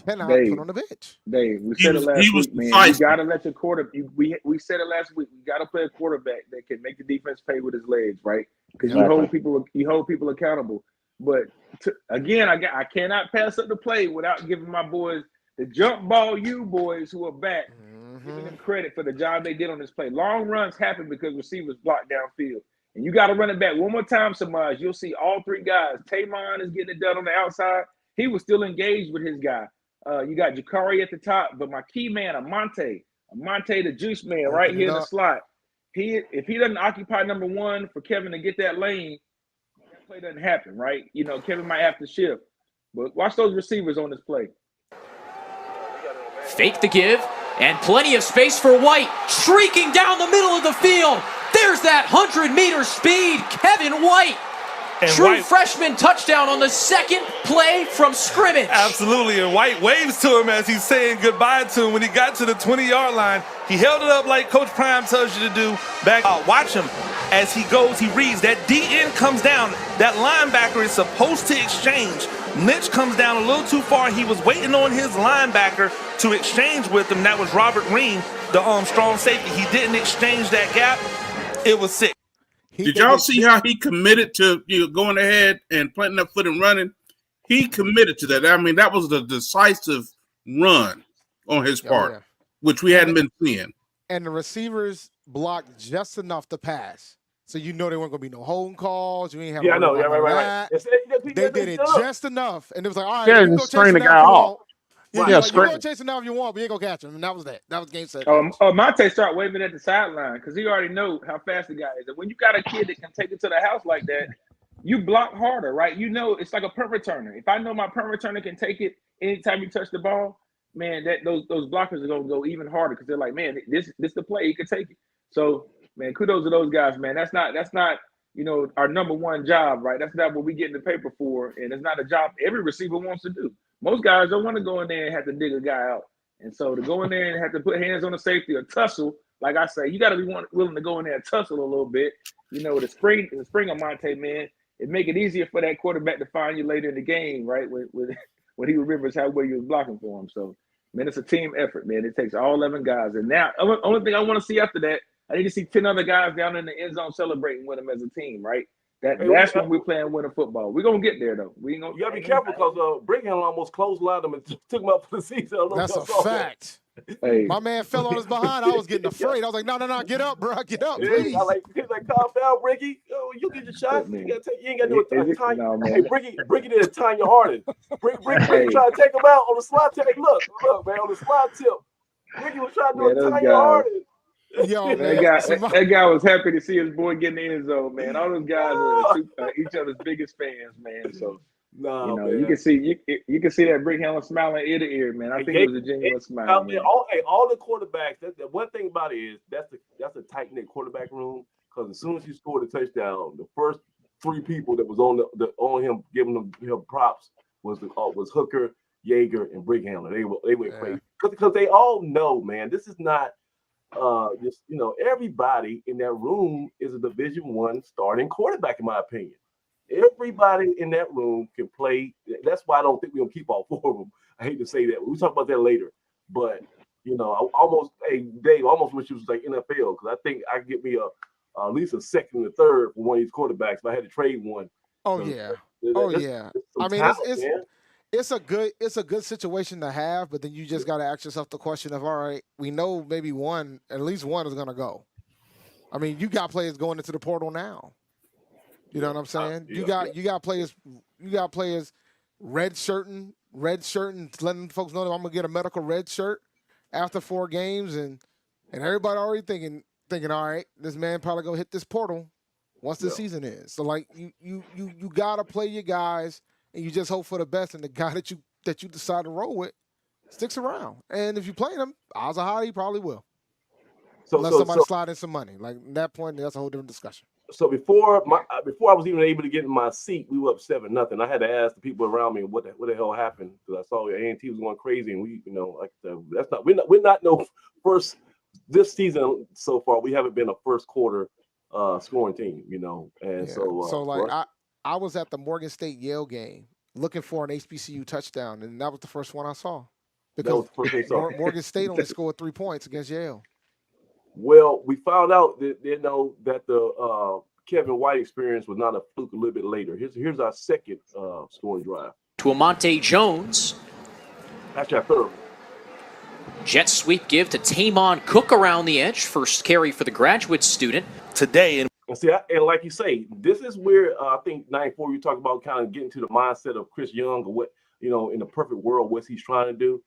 put on the bench. Dave, we said it last week, man. You gotta let your quarterback. We said it last week. We gotta play a quarterback that can make the defense pay with his legs, right? Because you hold people accountable. But again, I cannot pass up the play without giving my boys the jump ball. You boys who are back, giving them credit for the job they did on this play. Long runs happen because receivers block downfield. And you got to run it back one more time, Samaj. You'll see all 3 guys. Tamon is getting it done on the outside. He was still engaged with his guy. You got Jakari at the top, but my key man, Amante the juice man, right here in the slot. If he doesn't occupy number 1 for Kevin to get that lane, that play doesn't happen, right? You know, Kevin might have to shift. But watch those receivers on this play. Fake the give, and plenty of space for White, streaking down the middle of the field. There's that 100-meter speed, Kevin White. And True freshman touchdown on the second play from scrimmage. Absolutely, and White waves to him as he's saying goodbye to him. When he got to the 20-yard line, he held it up like Coach Prime tells you to do. Watch him as he goes, he reads. That DN comes down. That linebacker is supposed to exchange. Mitch comes down a little too far. He was waiting on his linebacker to exchange with him. That was Robert Green, the strong safety. He didn't exchange that gap. It was sick. Did y'all see how he committed to going ahead and planting that foot and running? He committed to that. I mean, that was the decisive run on his part, which we hadn't been seeing. And the receivers blocked just enough to pass. So you know there weren't going to be no holding calls. You ain't have I know. Yeah, right. They did it just enough. And it was like, all right, yeah, just train the guy off. Yeah, you gonna chase him now if you want, but you ain't gonna catch him. And that was that. That was game set. Monte start waving at the sideline because he already know how fast the guy is. And when you got a kid that can take it to the house like that, you block harder, right? You know, it's like a punt returner. If I know my punt returner can take it anytime you touch the ball, man, those blockers are gonna go even harder because they're like, man, this the play, he can take it. So, man, kudos to those guys, man. That's not you know, our number one job, right? That's not what we get in the paper for, and it's not a job every receiver wants to do. Most guys don't want to go in there and have to dig a guy out. And so to go in there and have to put hands on the safety or tussle, like I say, you got to be willing to go in there and tussle a little bit. You know, the spring of Monte, man, it make it easier for that quarterback to find you later in the game, right? When he remembers how well you was blocking for him. So, man, it's a team effort, man. It takes all 11 guys. And now, only thing I want to see after that, I need to see 10 other guys down in the end zone celebrating with them as a team, right? That's when we're playing winning football. We're gonna get there though. You gotta be careful because Brigham almost clotheslined him and took him out for the season. That's a fact. Hey. My man fell on his behind. I was getting afraid. I was like, no, get up, bro. Get up, please. He's like, calm down, Briggy. Oh, you get your shot. You ain't gotta do it. Hey, Briggy did a Tanya Harding. Briggy trying to take him out on the slide tip. Look, man, on the slide tip. Briggy was trying to do a Tanya Harding. Yo, man, that guy was happy to see his boy get in the end zone, man. All those guys are each other's biggest fans, man. So you can see that Brigham smiling ear to ear, man. I think it was a genuine smile. All the quarterbacks. The one thing about it is that's a tight knit quarterback room because as soon as he scored a touchdown, the first three people that was on him giving him props was Hooker, Yeager, and Brigham. They went crazy because they all know, man. This is not. Just everybody in that room is a Division I starting quarterback, in my opinion. Everybody in that room can play. That's why I don't think we're gonna keep all four of them. I hate to say that. We'll talk about that later. But I almost wish it was like NFL because I think I could get me at least a second and a third for one of these quarterbacks if I had to trade one. Oh yeah. I mean, it's a good situation to have, but then you just got to ask yourself the question of, all right, we know maybe at least one is going to go. I mean, you got players going into the portal now. You know what I'm saying? You got players red shirting, letting folks know that I'm going to get a medical red shirt after 4 games, and everybody already thinking, all right, this man probably going to hit this portal once the season is. So like you got to play your guys. And you just hope for the best, and the guy that you decide to roll with sticks around. And if you play him, odds are high he probably will. Unless somebody slide in some money. Like at that point, that's a whole different discussion. So before I was even able to get in my seat, we were up 7-0. I had to ask the people around me what the hell happened because I saw A&T was going crazy, and we're not no first this season so far. We haven't been a first quarter scoring team, and so I was at the Morgan State Yale game looking for an HBCU touchdown, and that was the first one I saw. Because Morgan State only scored 3 points against Yale. Well, we found out that the Kevin White experience was not a fluke a little bit later. Here's our second scoring drive. To Amonte Jones. Actually, our third. Jet sweep give to Tamon Cook around the edge. First carry for the graduate student today. And see, and like you say, this is where I think 9-4 you talk about kind of getting to the mindset of Chris Young or what, in the perfect world, what he's trying to do.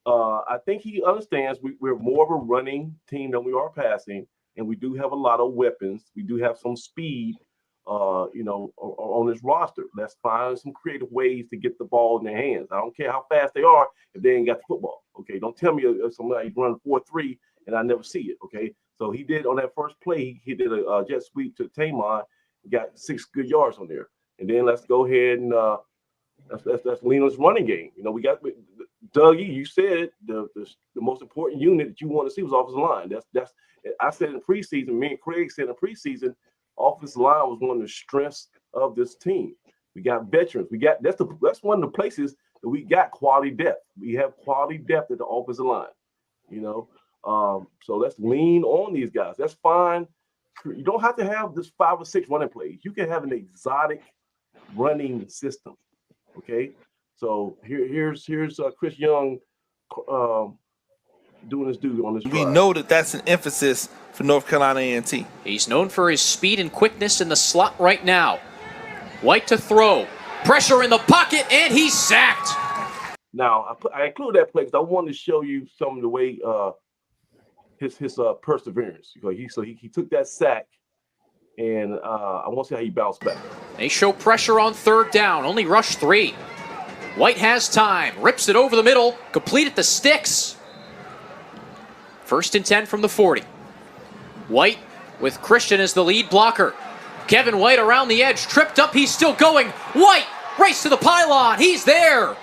I think he understands we're more of a running team than we are passing, and we do have a lot of weapons. We do have some speed, on this roster. Let's find some creative ways to get the ball in their hands. I don't care how fast they are if they ain't got the football. Okay, don't tell me somebody running 4-3 and I never see it. Okay. So he did on that first play, he did a jet sweep to Tamon, got 6 good yards on there. And then let's go ahead and let's lean on this running game. We got Dougie, you said the most important unit that you want to see was offensive line. That's I said in preseason, me and Craig said in preseason, offensive line was one of the strengths of this team. We got veterans. That's one of the places that we got quality depth. We have quality depth at the offensive line. So let's lean on these guys. That's fine. You don't have to have this 5 or 6 running plays. You can have an exotic running system. Okay. So here's Chris Young doing his due on this drive. We know that's an emphasis for North Carolina A&T. He's known for his speed and quickness in the slot right now. White to throw. Pressure in the pocket, and he's sacked. Now I include that play because I wanted to show you some of the way his perseverance. He took that sack, and I want to see how he bounced back. They show pressure on third down, only rush 3. White has time, rips it over the middle, complete at the sticks. 1st and 10 from the 40. White with Christian as the lead blocker. Kevin White around the edge, tripped up, he's still going. White, race to the pylon, he's there.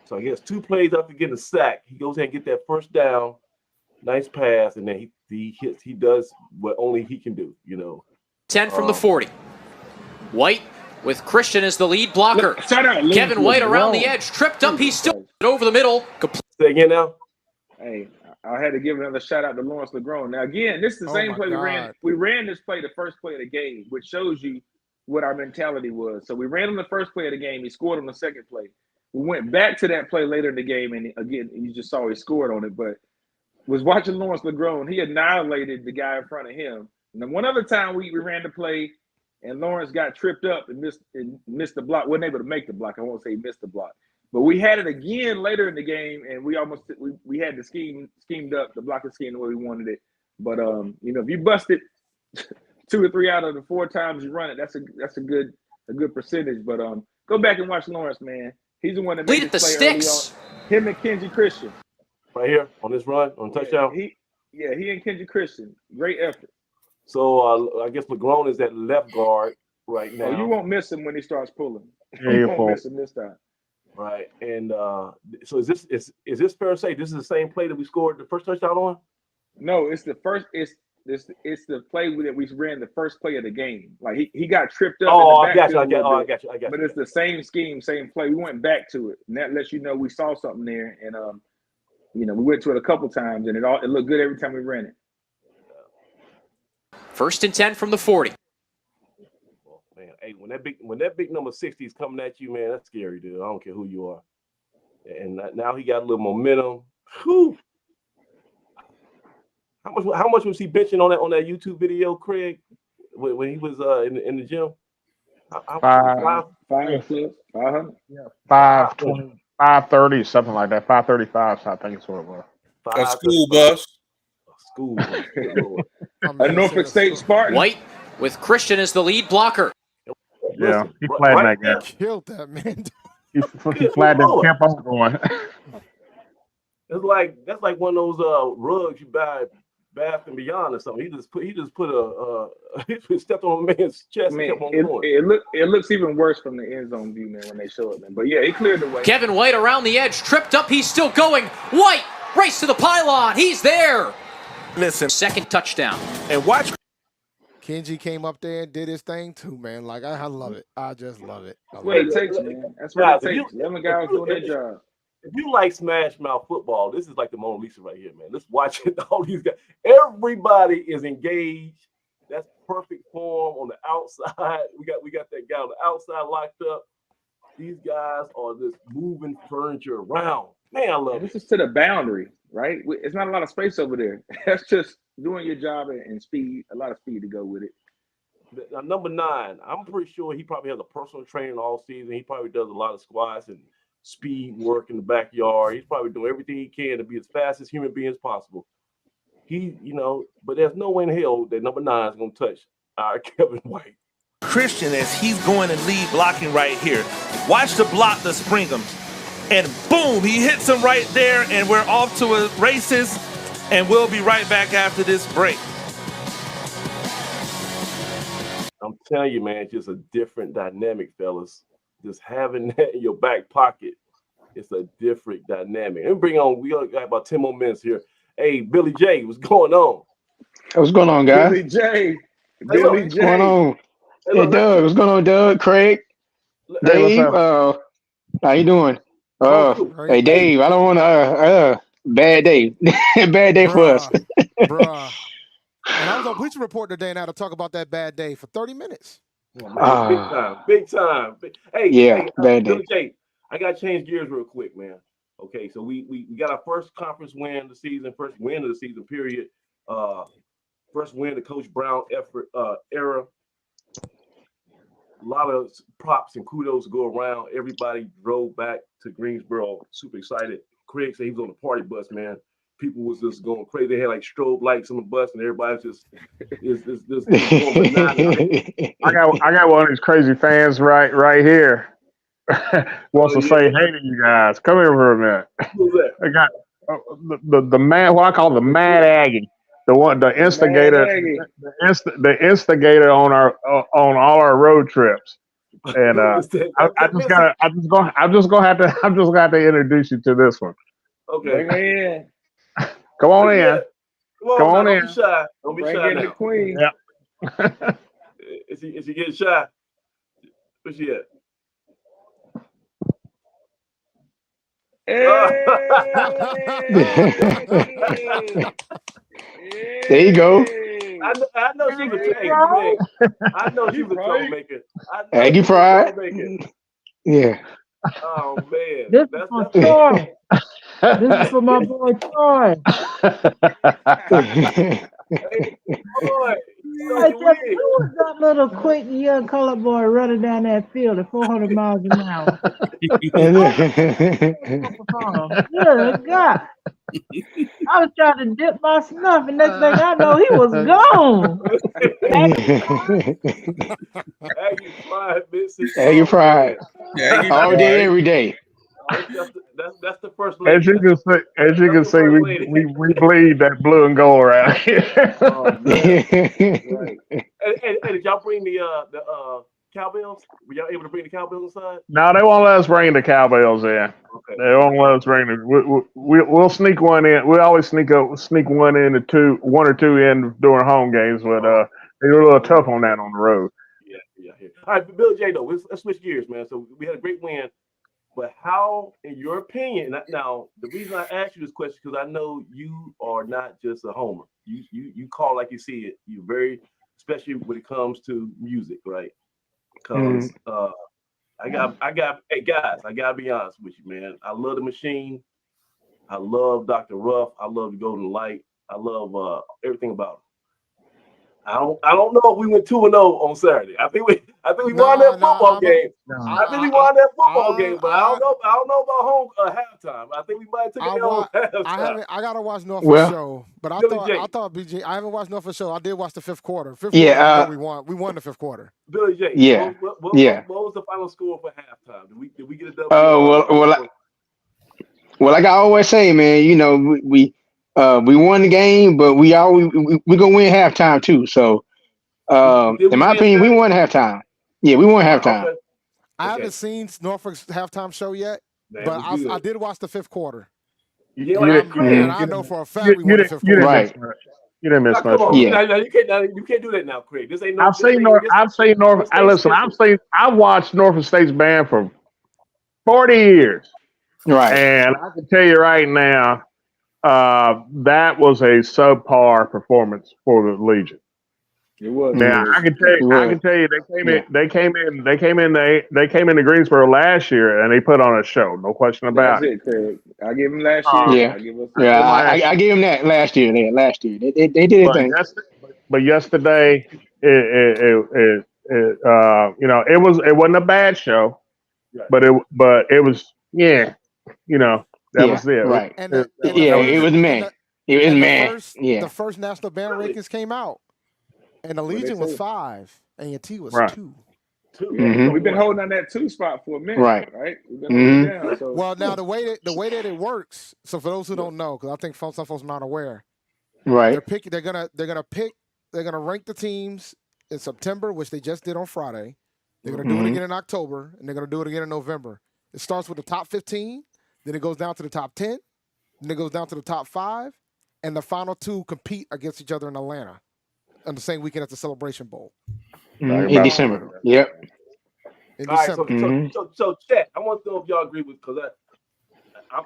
So he has 2 plays after getting a sack. He goes ahead and get that first down, nice pass, and then he does what only he can do, 10 from the 40. White with Christian as the lead blocker. Look, Kevin White around the edge, tripped up, he's still over the middle. Say again now. Hey, I had to give another shout out to Lawrence LeGrone. Now again, this is the same play we ran. We ran this play the first play of the game, which shows you what our mentality was. So we ran on the first play of the game. He scored on the second play. We went back to that play later in the game, and again, you just saw he scored on it. But was watching Lawrence LeGrone. He annihilated the guy in front of him. And then one other time we ran the play, and Lawrence got tripped up and missed the block. Wasn't able to make the block. I won't say he missed the block. But we had it again later in the game, and we had the schemed up, the blocking scheme the way we wanted it. But if you bust it 2 or 3 out of the 4 times you run it, that's a good percentage. But go back and watch Lawrence, man. He's the one that made the play sticks. Him and Kenji Christian. Right here on this run, on touchdown. He and Kenji Christian. Great effort. So I guess LeGrone is that left guard right now. Oh, you won't miss him when he starts pulling. Yeah, you won't miss him this time. Right. And so is this fair to say this is the same play that we scored the first touchdown on? No, it's the first. It's the play that we ran the first play of the game. Like he got tripped up. Oh, I got you. But it's the same scheme, same play. We went back to it, and that lets you know we saw something there. And we went to it a couple times, and it looked good every time we ran it. 1st and 10 from the 40. Oh, man, hey, when that big number 60 is coming at you, man, that's scary, dude. I don't care who you are. And now he got a little momentum. Whew. How much was he benching on that YouTube video, Craig, when he was in the gym? 500. 520, 530, something like that. 535, I think is what it was. A school bus. School. A Norfolk State Spartan. White with Christian as the lead blocker. Yeah, he flattened that guy. Killed that, man. He flattened him, kept on going. That's like one of those rugs you buy at Bath and Beyond or something. He just stepped on a man's chest and kept on going. It looks even worse from the end zone view, man, when they show it, man. But yeah, he cleared the way. Kevin White around the edge, tripped up, he's still going. White, race to the pylon, he's there. Listen, 2nd touchdown. and watch. Kenji came up there and did his thing too, man. Like I love it. I just love it. That's what it takes, man. That's what it takes. Them guys doing their job. If you like Smash Mouth football, this is like the Mona Lisa right here, man. Let's watch it. All these guys, everybody is engaged. That's perfect form on the outside. We got that guy on the outside locked up. These guys are just moving furniture around. Man, I love it. This is to the boundary, right? It's not a lot of space over there. That's just doing your job and speed. A lot of speed to go with it. Now, number 9, I'm pretty sure he probably has a personal trainer all season. He probably does a lot of squats and speed work in the backyard. He's probably doing everything he can to be as fast as human being as possible. But there's no way in hell that number 9 is going to touch our Kevin White. Christian as he's going to lead blocking right here. Watch the block to Springham. And boom, he hits him right there, and we're off to a races, and we'll be right back after this break. I'm telling you, man, it's just a different dynamic, fellas. Just having that in your back pocket, it's a different dynamic. And we got about 10 more minutes here. Hey, Billy J, what's going on? What's going on, guys? Billy J. What's going on? Hey, Doug, what's going on, Doug? Craig? Dave? How you doing? Hey, Dave, I don't want to, bad day. Bad day for us. Bruh. And I was on Bleacher Report today now to talk about that bad day for 30 minutes. Oh, big time. Hey, bad day. Billy J, I got to change gears real quick, man. Okay, so we got our first conference win of the season, first win of the season, period. First win of Coach Brown era. lot of props and kudos go around. Everybody drove back to Greensboro, super excited. Craig said he was on the party bus, man. People was just going crazy. They had like strobe lights on the bus, and everybody's just going bananas. I got one of these crazy fans right here. Wants to say hey to you guys. Come here for a minute. Who's that? I got the man, what I call the Mad Aggie, the instigator, the instigator on all our road trips. And I'm just gonna have to introduce you to this one. Okay. Come on in. Come on in. Don't be shy. Don't be shy now. The queen. Yep. Is he getting shy? Where's she at? Hey. There you go. I know she's a Aggie. I know she's a troublemaker. Aggie Pride. Yeah. Oh man. This is for Troy. This is for my boy Troy. Hey, boy. Hey, who was that little quick young colored boy running down that field at 400 miles an hour? Good God. I was trying to dip my snuff, and next thing I know, he was gone. Aggie Pride, Vincent. Aggie Pride. All day, every day. That's the first lady. As you can see, we bleed that blue and gold around here. Right. And did y'all bring the cowbells? Were y'all able to bring the cowbells inside? No, they won't let us bring the cowbells in. Okay. They won't let us bring them. We'll sneak one in. We always sneak one in one or two in during home games, but they were a little tough on that on the road. Yeah. All right, Billy J. Though, let's switch gears, man. So we had a great win. But how, in your opinion, now the reason I asked you this question because I know you are not just a homer. You call like you see it. You're very, especially when it comes to music, right? Because hey guys, I gotta be honest with you, man. I love the Machine. I love Dr. Ruff. I love the Golden Light. I love everything about him. I don't know if we went 2-0 on Saturday. I think we won that football game. I think we won that football game, but I don't know about home halftime. I think we might take it on halftime. I gotta watch Norfolk show, but I thought BJ. I haven't watched Norfolk show. I did watch the fifth quarter. Quarter, we won. We won the fifth quarter. Billy J. Yeah. What was the final score for halftime? Did we get a W? Well, like I always say, man, you know, we won the game, but we gonna win halftime too. So, in my opinion, we won halftime. Yeah, we won halftime. Okay. I haven't seen Norfolk's halftime show yet, but I did watch the fifth quarter. And I know for a fact we won the fifth quarter. Right. You didn't miss much. Yeah. You can't do that now, Craig. This ain't no. I've seen Norfolk. I've watched Norfolk State's band for 40 years. Right. And I can tell you right now, that was a subpar performance for the Legion. It was. Now I can tell you, they came into Greensboro last year and they put on a show. No question about it. That's it, Craig. I give them last year. I gave them that last year. They did it thing. But yesterday, it wasn't a bad show, but it was that was it. Right. It was man. It was man. The first national band rankings came out. And the Legion was 5, and A&T was 2. Mm-hmm. We've been holding on that 2 spot for a minute, right? We've been holding down. So. Well, now the way that it works. So for those who don't know, because I think some folks are not aware, right? They're gonna rank the teams in September, which they just did on Friday. They're gonna do it again in October, and they're gonna do it again in November. It starts with the top 15, then it goes down to the top 10, then it goes down to the top 5, and the final 2 compete against each other in Atlanta on the same weekend as the Celebration Bowl. In December. Yep. All right, so Chet, I want to know if y'all agree with, because I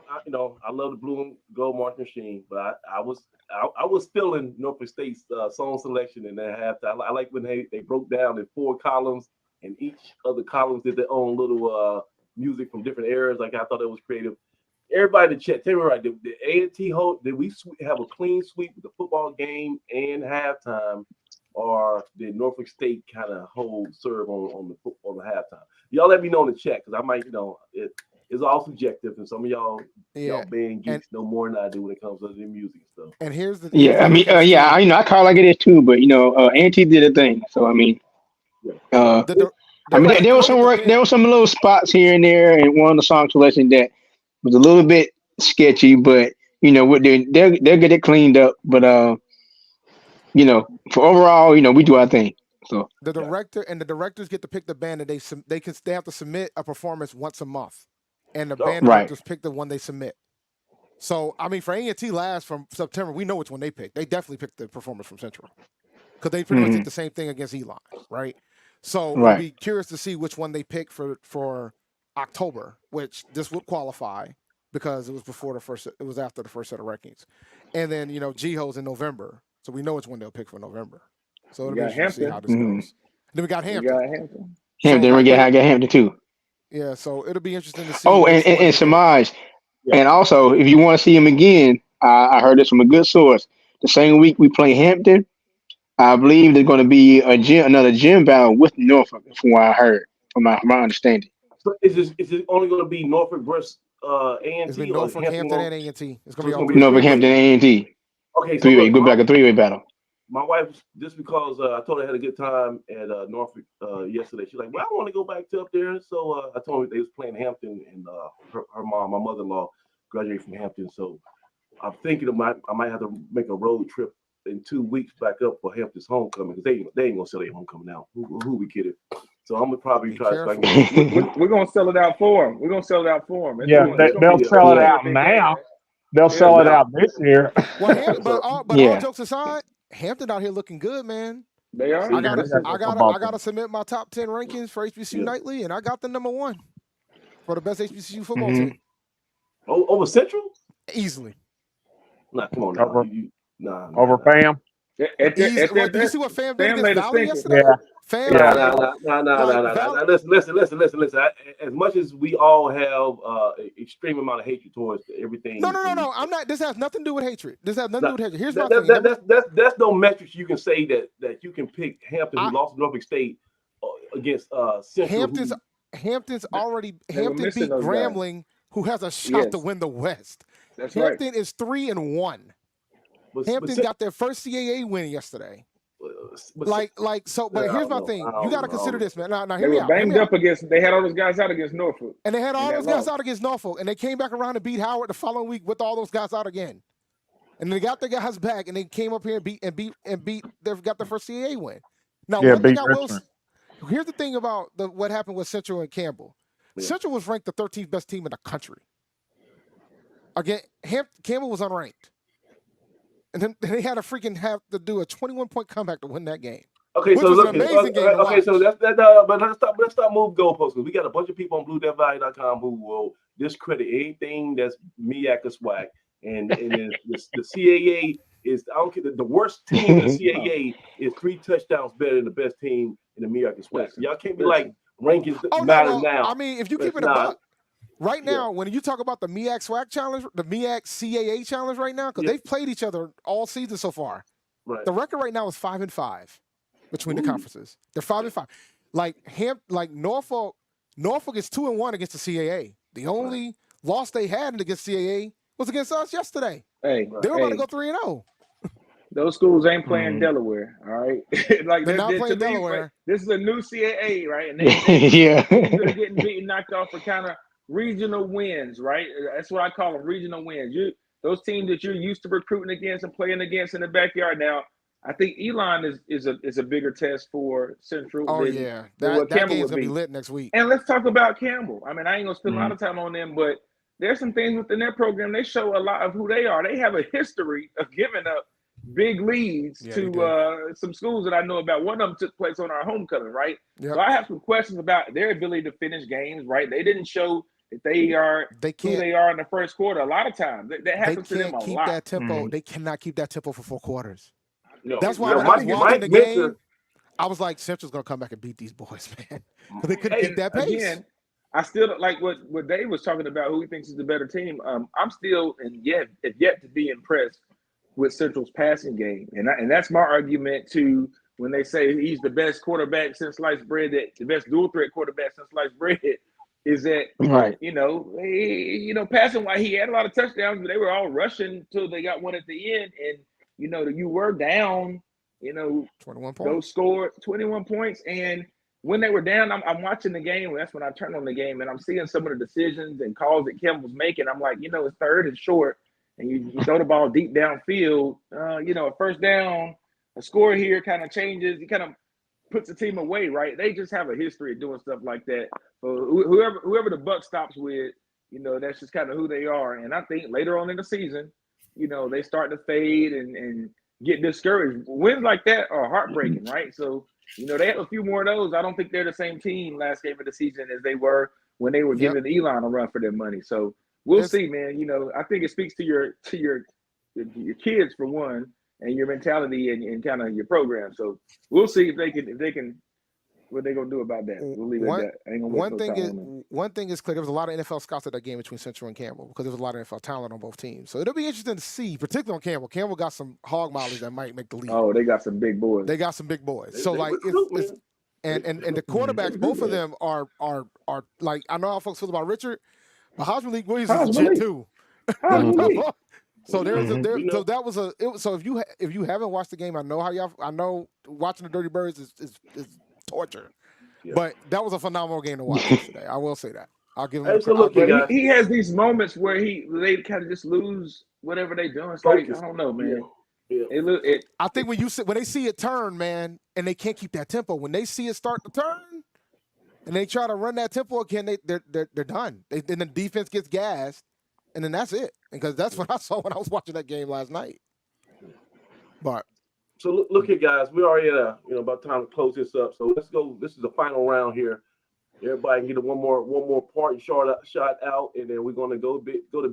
love the blue and gold marching machine, but I was feeling Norfolk State's song selection in that halftime. I like when they broke down in 4 columns, and each of the columns did their own little music from different eras. Like I thought it was creative. Everybody in chat, tell me right, did A&T hold? Did we have a clean sweep with the football game and halftime or did Norfolk State kind of serve on the halftime? Y'all let me know in the chat because I might, it's all subjective, and some of y'all band geeks know more than I do when it comes to the music stuff. And here's the I call like it is too, but Auntie did a thing, so I mean, there was some work, there was some little spots here and there, and one of the song selection that was a little bit sketchy, but what they'll get it cleaned up, but for overall, we do our thing. So the directors get to pick the band, and they have to submit a performance once a month, and the band directors pick the one they submit. So I mean, for A&T last from September, we know which one they picked. They definitely picked the performance from Central because they pretty much did the same thing against Elon, right? So we'll be curious to see which one they pick for October, which this would qualify because it was after the first set of rankings, and then G-Ho's in November. So we know which one they'll pick for November. So it'll be interesting to see how this goes. Then we got Hampton. We got Hampton too. Yeah, so it'll be interesting to see. Oh, and Samaj. Yeah. And also, if you want to see him again, I heard this from a good source. The same week we play Hampton, I believe there's going to be another gym battle with Norfolk, from what I heard, from my understanding. So is it only going to be Norfolk versus A&T? It's been Norfolk, Hampton, and A&T. It's going to be Norfolk, Hampton, and A&T. Okay, so go back a three-way battle. My wife, just because I told her I had a good time at Norfolk yesterday, she's like, "Well, I want to go back to up there." So I told her they was playing Hampton, and her mom, my mother-in-law, graduated from Hampton. So I'm thinking I might have to make a road trip in 2 weeks back up for Hampton's homecoming because they ain't gonna sell their homecoming now. Who we kidding? So I'm gonna probably try to. We're gonna sell it out for them. We're gonna sell it out for them. Yeah, they'll sell it out now. They'll sell it out this year. Well, but all jokes aside, Hampton out here looking good, man. They are. I gotta submit my top 10 rankings for HBCU Nightly, and I got the number 1 for the best HBCU football team. Over Central? Easily. Nah, come on now. Over FAM? Did you see what FAM did against Valley yesterday? Yeah. FAM. No. Listen. As much as we all have extreme amount of hatred towards everything. No. I'm not. This has nothing to do with hatred. Here's my thing. That's no metrics you can say that you can pick Hampton, who lost to Norfolk State, against Central. Hampton beat Grambling, who has a shot to win the West. That's Hampton is 3-1. Hampton got their first CAA win yesterday. But here's my thing. You got to consider this, man. Now, hear me out. They had all those guys out against Norfolk. And they had all those guys out against Norfolk. And they came back around and beat Howard the following week with all those guys out again. And they got their guys back, and they came up here and beat. They've got their first CAA win. Now, here's the thing about what happened with Central and Campbell. Yeah. Central was ranked the 13th best team in the country. Again, Campbell was unranked. And then they had to have to do a 21-point comeback to win that game. Okay, so look, but let's stop moving goalposts. We got a bunch of people on BlueDevilValley.com who will discredit anything that's MEAC or SWAC, and then the CAA is the worst team in the CAA is 3 touchdowns better than the best team in the MEAC and SWAC. So y'all can't be like rankings matter now. I mean, if you keep it about. Right now, when you talk about the MEAC SWAC challenge, the MEAC CAA challenge right now, because they've played each other all season so far. Right. The record right now is 5-5 between the conferences. They're 5-5. Like Norfolk is 2-1 against the CAA. The only loss they had against CAA was against us yesterday. They were about to go 3-0. Those schools ain't playing Delaware, all right? They're not playing Delaware. This is a new CAA, right? And they're getting beaten, knocked off for kind of regional wins, right? That's what I call them, regional wins. Those teams that you're used to recruiting against and playing against in the backyard. Now, I think Elon is a bigger test for Central. Oh yeah, that game's gonna be lit next week. And let's talk about Campbell. I mean, I ain't gonna spend a lot of time on them, but there's some things within their program. They show a lot of who they are. They have a history of giving up big leads to some schools that I know about. One of them took place on our homecoming, right? Yep. So I have some questions about their ability to finish games, right? They didn't show that they are who they are in the first quarter. A lot of times that happens to them a lot. That tempo. They cannot keep that tempo for 4 quarters. No. That's why when I was watching the game, I was like, Central's gonna come back and beat these boys, man. Because they couldn't keep that pace. Again, I still like what Dave was talking about, who he thinks is the better team. I'm still yet to be impressed with Central's passing game, and that's my argument to when they say he's the best quarterback since sliced bread, that the best dual threat quarterback since sliced bread, is that Right. passing wise, he had a lot of touchdowns, but they were all rushing till they got one at the end, and you were down, 21 points. those scored 21 points, and when they were down, I'm watching the game. That's when I turned on the game, and I'm seeing some of the decisions and calls that Kevin was making. I'm like, it's third and short, and you throw the ball deep downfield. A first down, a score here kind of changes. He kind of puts the team away, right? They just have a history of doing stuff like that. So whoever the buck stops with, that's just kind of who they are. And I think later on in the season, they start to fade and get discouraged. Wins like that are heartbreaking, right? So, they have a few more of those. I don't think they're the same team last game of the season as they were when they were giving Elon a run for their money. So we'll see, man. I think it speaks to your kids for one, and your mentality and kind of your program. So we'll see if they can what they're gonna do about that. We'll leave it at that. I ain't gonna one thing is clear. There was a lot of NFL scouts at that game between Central and Campbell because there was a lot of NFL talent on both teams. So it'll be interesting to see, particularly on Campbell. Campbell got some hog mileage that might make the league. Oh, they got some big boys. So like it's and the quarterbacks, both of them are like, I know how folks feel about Richard, but Malik Williams is legit too. So if you haven't watched the game, I know watching the Dirty Birds is torture, but that was a phenomenal game to watch yesterday. I will say that. I'll give him. But he has these moments where they kind of just lose whatever they're doing. It's like, I don't know, man. Yeah. I think when they see it turn, man, and they can't keep that tempo. When they see it start to turn, and they try to run that tempo again, they're done. Then the defense gets gassed. And then that's it, because that's what I saw when I was watching that game last night. But so look here, guys. We already at about time to close this up. So let's go. This is the final round here. Everybody can get one more parting shot out, and then we're gonna go to bed with a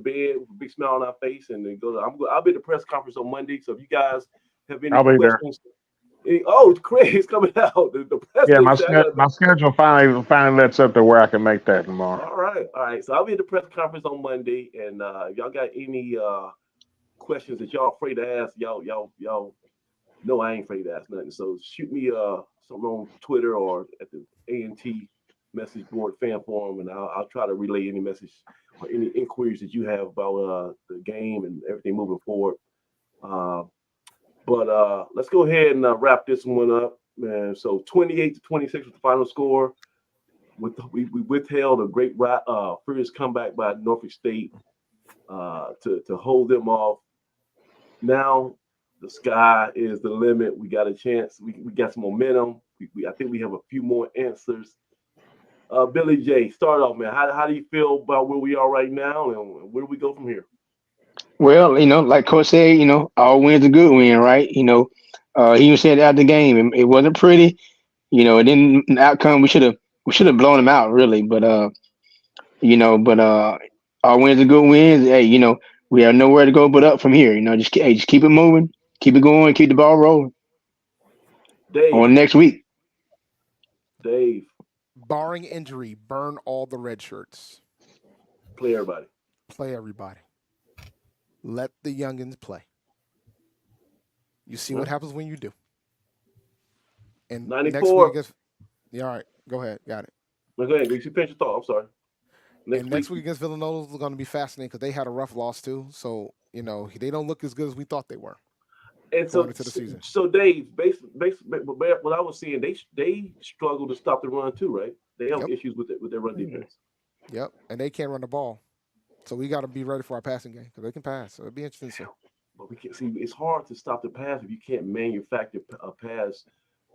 big smile on our face, and then I'll be at the press conference on Monday. So if you guys have any questions, Craig's coming out. The press my schedule finally lets up to where I can make that tomorrow. All right. So I'll be at the press conference on Monday, and if y'all got any questions that y'all afraid to ask, y'all know I ain't afraid to ask nothing. So shoot me something on Twitter or at the A&T message board fan forum, and I'll try to relay any message or any inquiries that you have about the game and everything moving forward. But let's go ahead and wrap this one up, man. So 28-26 was the final score. We withheld a great furious comeback by Norfolk State to hold them off. Now the sky is the limit. We got a chance. We got some momentum. I think we have a few more answers. Billy J, start off, man. How do you feel about where we are right now, and where do we go from here? Well, like Coach said, all wins a good win, right? He even said after the game, it wasn't pretty. It didn't. The outcome, we should have blown them out, really. But all wins are good wins. Hey, we have nowhere to go but up from here. Just keep it moving, keep it going, keep the ball rolling. Dave, on next week. Dave, barring injury, burn all the red shirts. Play everybody. Let the youngins play. You see what happens when you do. And 94. Next week against, all right, go ahead. Got it. Go ahead. You finish your thought. I'm sorry. Next week against Villanova is going to be fascinating because they had a rough loss too. So, they don't look as good as we thought they were. And so, into the season. So Dave, basically, what I was seeing, they struggle to stop the run too, right? They have issues with their run defense. Yep, and they can't run the ball. So we got to be ready for our passing game because they can pass. So it'll be interesting. But we can't see. It's hard to stop the pass if you can't manufacture a pass.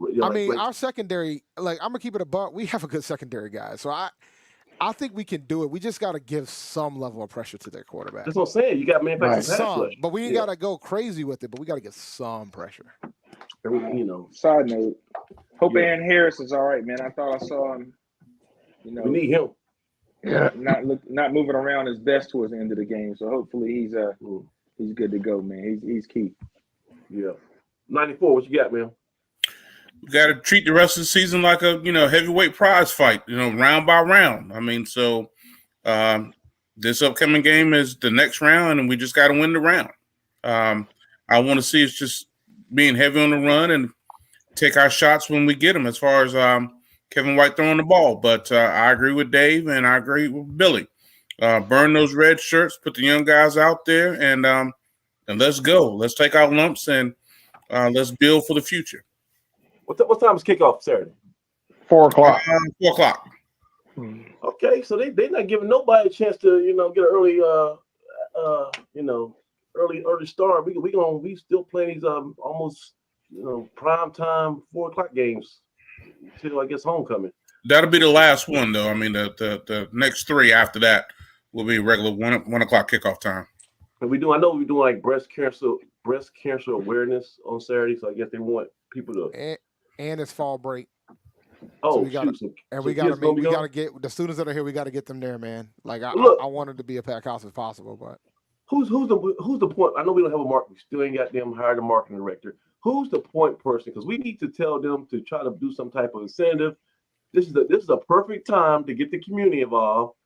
Our secondary, I'm gonna keep it a buck. We have a good secondary guy, so I think we can do it. We just got to give some level of pressure to their quarterback. That's what I'm saying. You got manufactured pass rush, but we ain't got to go crazy with it. But we got to get some pressure. Side note, hope Aaron Harris is all right, man. I thought I saw him. We need him. Yeah, not moving around his best towards the end of the game. So hopefully he's good to go, man. He's key. Yeah. 94. What you got, man? We got to treat the rest of the season like a heavyweight prize fight. Round by round. So this upcoming game is the next round, and we just got to win the round. I want to see us just being heavy on the run and take our shots when we get them. As far as Kevin White throwing the ball, but I agree with Dave and I agree with Billy. Burn those red shirts, put the young guys out there, and let's go. Let's take our lumps and let's build for the future. What time is kickoff Saturday? 4 o'clock. 4 o'clock. Okay, so they're not giving nobody a chance to get an early early start. We still playing these almost prime time 4 o'clock games until I guess homecoming. That'll be the last one though. I mean the next 3 after that will be regular 1 o'clock kickoff time. And I know we're doing like breast cancer awareness on Saturday, so I guess they want people to and it's fall break. Oh, so we gotta get the students that are here. We got to get them there, man. Like I wanted to be a packed house as possible, but who's the point? I know we don't have a market. We still ain't got them hired a marketing director. Who's the point person? Because we need to tell them to try to do some type of incentive. This is a perfect time to get the community involved.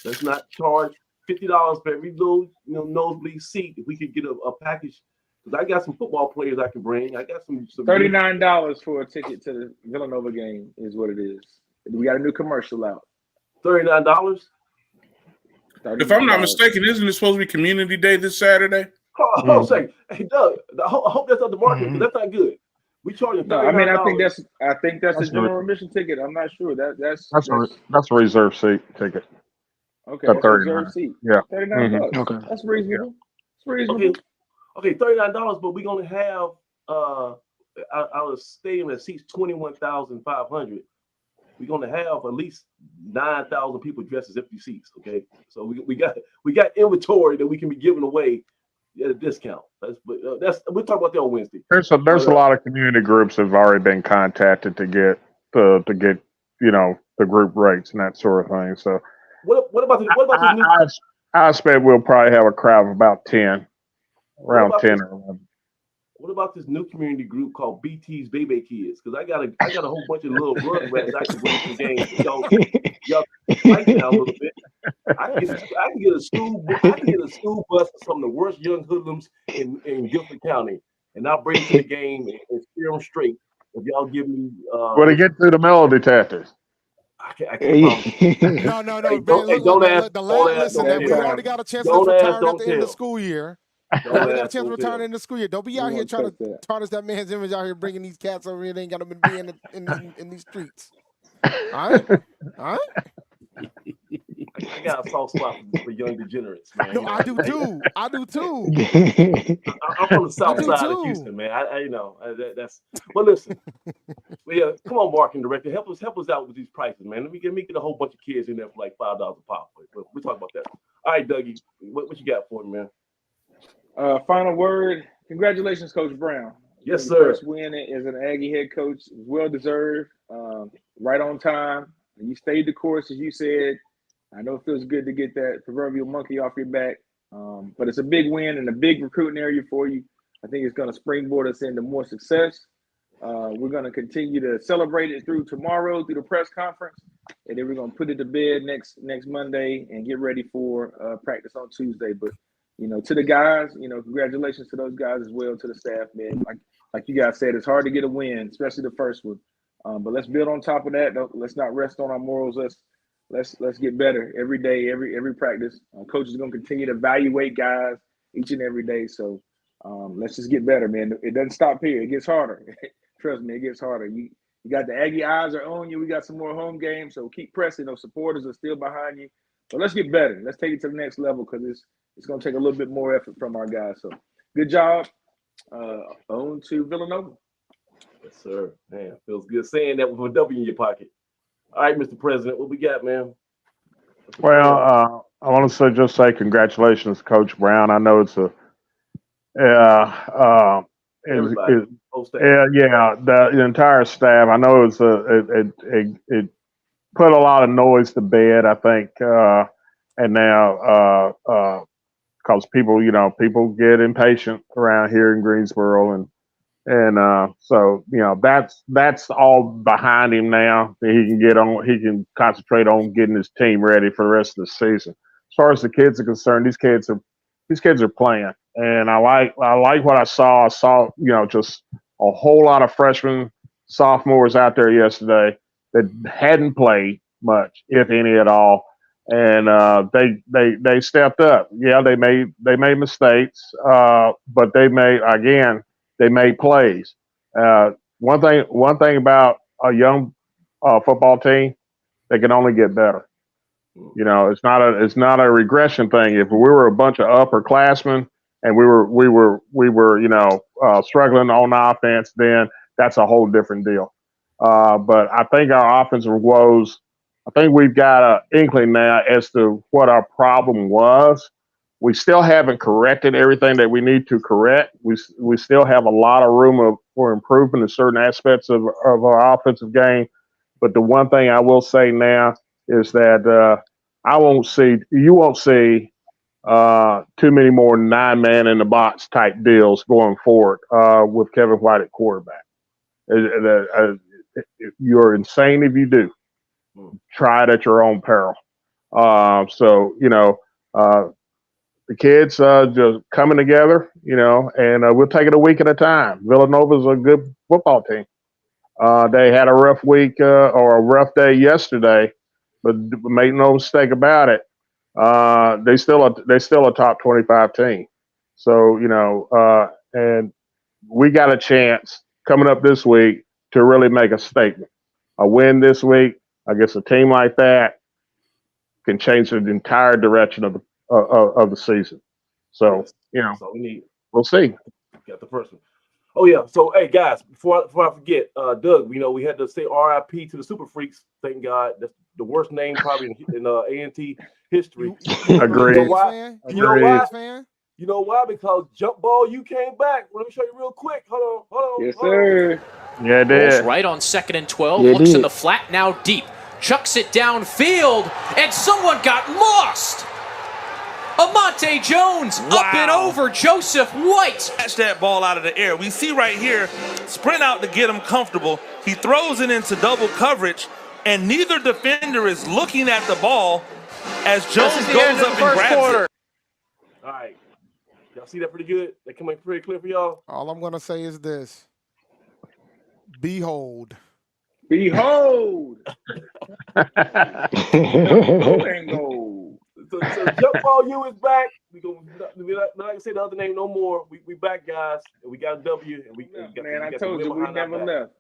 Let's not charge $50 for every little nosebleed seat. If we could get a package. Because I got some football players I can bring. I got some $39 for a ticket to the Villanova game is what it is. We got a new commercial out. $39? If I'm not mistaken, isn't it supposed to be Community Day this Saturday? Hold on a second. Hey, Doug, I hope that's not the market, because that's not good. We charging $39. No, I mean, I think that's a general admission ticket. I'm not sure. That's a reserve seat ticket. Okay, that's a reserve seat. Yeah. $39. Okay. That's reasonable. It's reasonable. Okay, $39, but we're gonna have our stadium that seats 21,500. We're gonna have at least 9,000 people dressed as empty seats. Okay, so we got inventory that we can be giving away at a discount. We'll talk about that on Wednesday. There's a lot of community groups that have already been contacted to get the group rates and that sort of thing. So what about I expect we'll probably have a crowd of about 10. Around 10 or 11. What about this new community group called BT's Baby Kids? Because I got a whole bunch of little rug rats I can bring to the game. Y'all fight down a little bit. I can get a school bus of some of the worst young hoodlums in Guilford County, and I'll bring it to the game and steer them straight. If y'all give me to get through the metal detectors. I can't No. Don't ask. Listen, we already got a chance to retire at the end of the school year. We got a chance to retire at the end of the school year. Don't be out here trying to tarnish that man's image out here, bringing these cats over here. They ain't got them in these streets. All right. I got a soft spot for young degenerates, man. No, I do too. I'm from the south side of Houston, man. That's. Well, listen. Come on, marketing director, help us out with these prices, man. Let me get a whole bunch of kids in there for like $5 a pop. We'll talk about that. All right, Dougie, what you got for me, man? Final word. Congratulations, Coach Brown. Yes, sir. First win as an Aggie head coach, well deserved. Right on time. You stayed the course, as you said. I know it feels good to get that proverbial monkey off your back, but it's a big win and a big recruiting area for you. I think it's going to springboard us into more success. We're going to continue to celebrate it through tomorrow, through the press conference, and then we're going to put it to bed next Monday and get ready for practice on Tuesday. But to the guys, congratulations to those guys as well, to the staff, man. Like you guys said, it's hard to get a win, especially the first one. But let's build on top of that. Let's not rest on our morals. Let's get better every day, every practice. Coach is going to continue to evaluate guys each and every day. So let's just get better, man. It doesn't stop here. It gets harder. Trust me, it gets harder. You got the Aggie eyes are on you. We got some more home games, so keep pressing. Those supporters are still behind you. But let's get better. Let's take it to the next level, because it's going to take a little bit more effort from our guys. So good job. On to Villanova. Yes, sir. Man, feels good saying that with a W in your pocket. All right, Mr. President, what we got, man? Well, I want to say congratulations, Coach Brown. I know it's the entire staff. I know it put a lot of noise to bed, I think, and now because people get impatient around here in Greensboro, and so that's all behind him now. He can concentrate on getting his team ready for the rest of the season. As far as the kids are concerned, these kids are playing, and I like what I saw. I saw just a whole lot of freshmen, sophomores out there yesterday that hadn't played much, if any at all, and they stepped up. Yeah, they made mistakes, but they made plays. One thing about a young football team, they can only get better. You know, it's not a regression thing. If we were a bunch of upperclassmen and we were struggling on offense, then that's a whole different deal. But I think our offensive woes, I think we've got an inkling now as to what our problem was. We still haven't corrected everything that we need to correct. We still have a lot of room for improvement in certain aspects of our offensive game. But the one thing I will say now is that you won't see too many more 9-man in the box type deals going forward with Kevin White at quarterback. You're insane if you do. Try it at your own peril. The kids just coming together, and we'll take it a week at a time. Villanova's a good football team. They had a rough week or a rough day yesterday, but make no mistake about it, they still a top 25 team. So and we got a chance coming up this week to really make a statement. A win this week against a team like that can change the entire direction of the season. So that's all we need. We'll see. Got the first one. Oh yeah. So hey guys, before I forget, Doug, we had to say RIP to the Super Freaks. Thank God. That's the worst name probably in A&T history. Agreed. You know why? You know why? Because Jump Ball, you came back. Let me show you real quick. Hold on. Yes, sir. Yeah, it did. Right on 2nd and 12. Looks in the flat, now deep. Chucks it downfield, and someone got lost. Amonte Jones up and over Joseph White. Catch that ball out of the air. We see right here, sprint out to get him comfortable. He throws it into double coverage, and neither defender is looking at the ball as Jones goes up and grabs it. All right. Y'all see that pretty good? That coming pretty clear for y'all? All I'm going to say is this. Behold. Go and go. So Jump Ball U is back. We're not gonna say the other name no more. We back, guys, and we got a W. And we I told you we never left.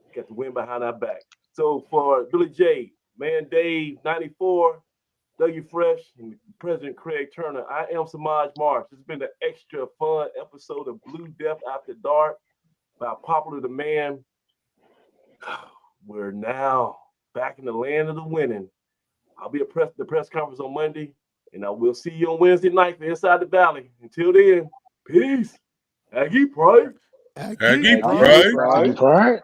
We got the win behind our back. So for Billy J, Man Dave, 94, W Fresh, and President Craig Turner, I am Samaj Marsh. It's been an extra fun episode of Blue Death After Dark by Popular Demand. We're now back in the land of the winning. I'll be at the press conference on Monday, and I will see you on Wednesday night for Inside the Valley. Until then, peace. Aggie Pride. Aggie Pride.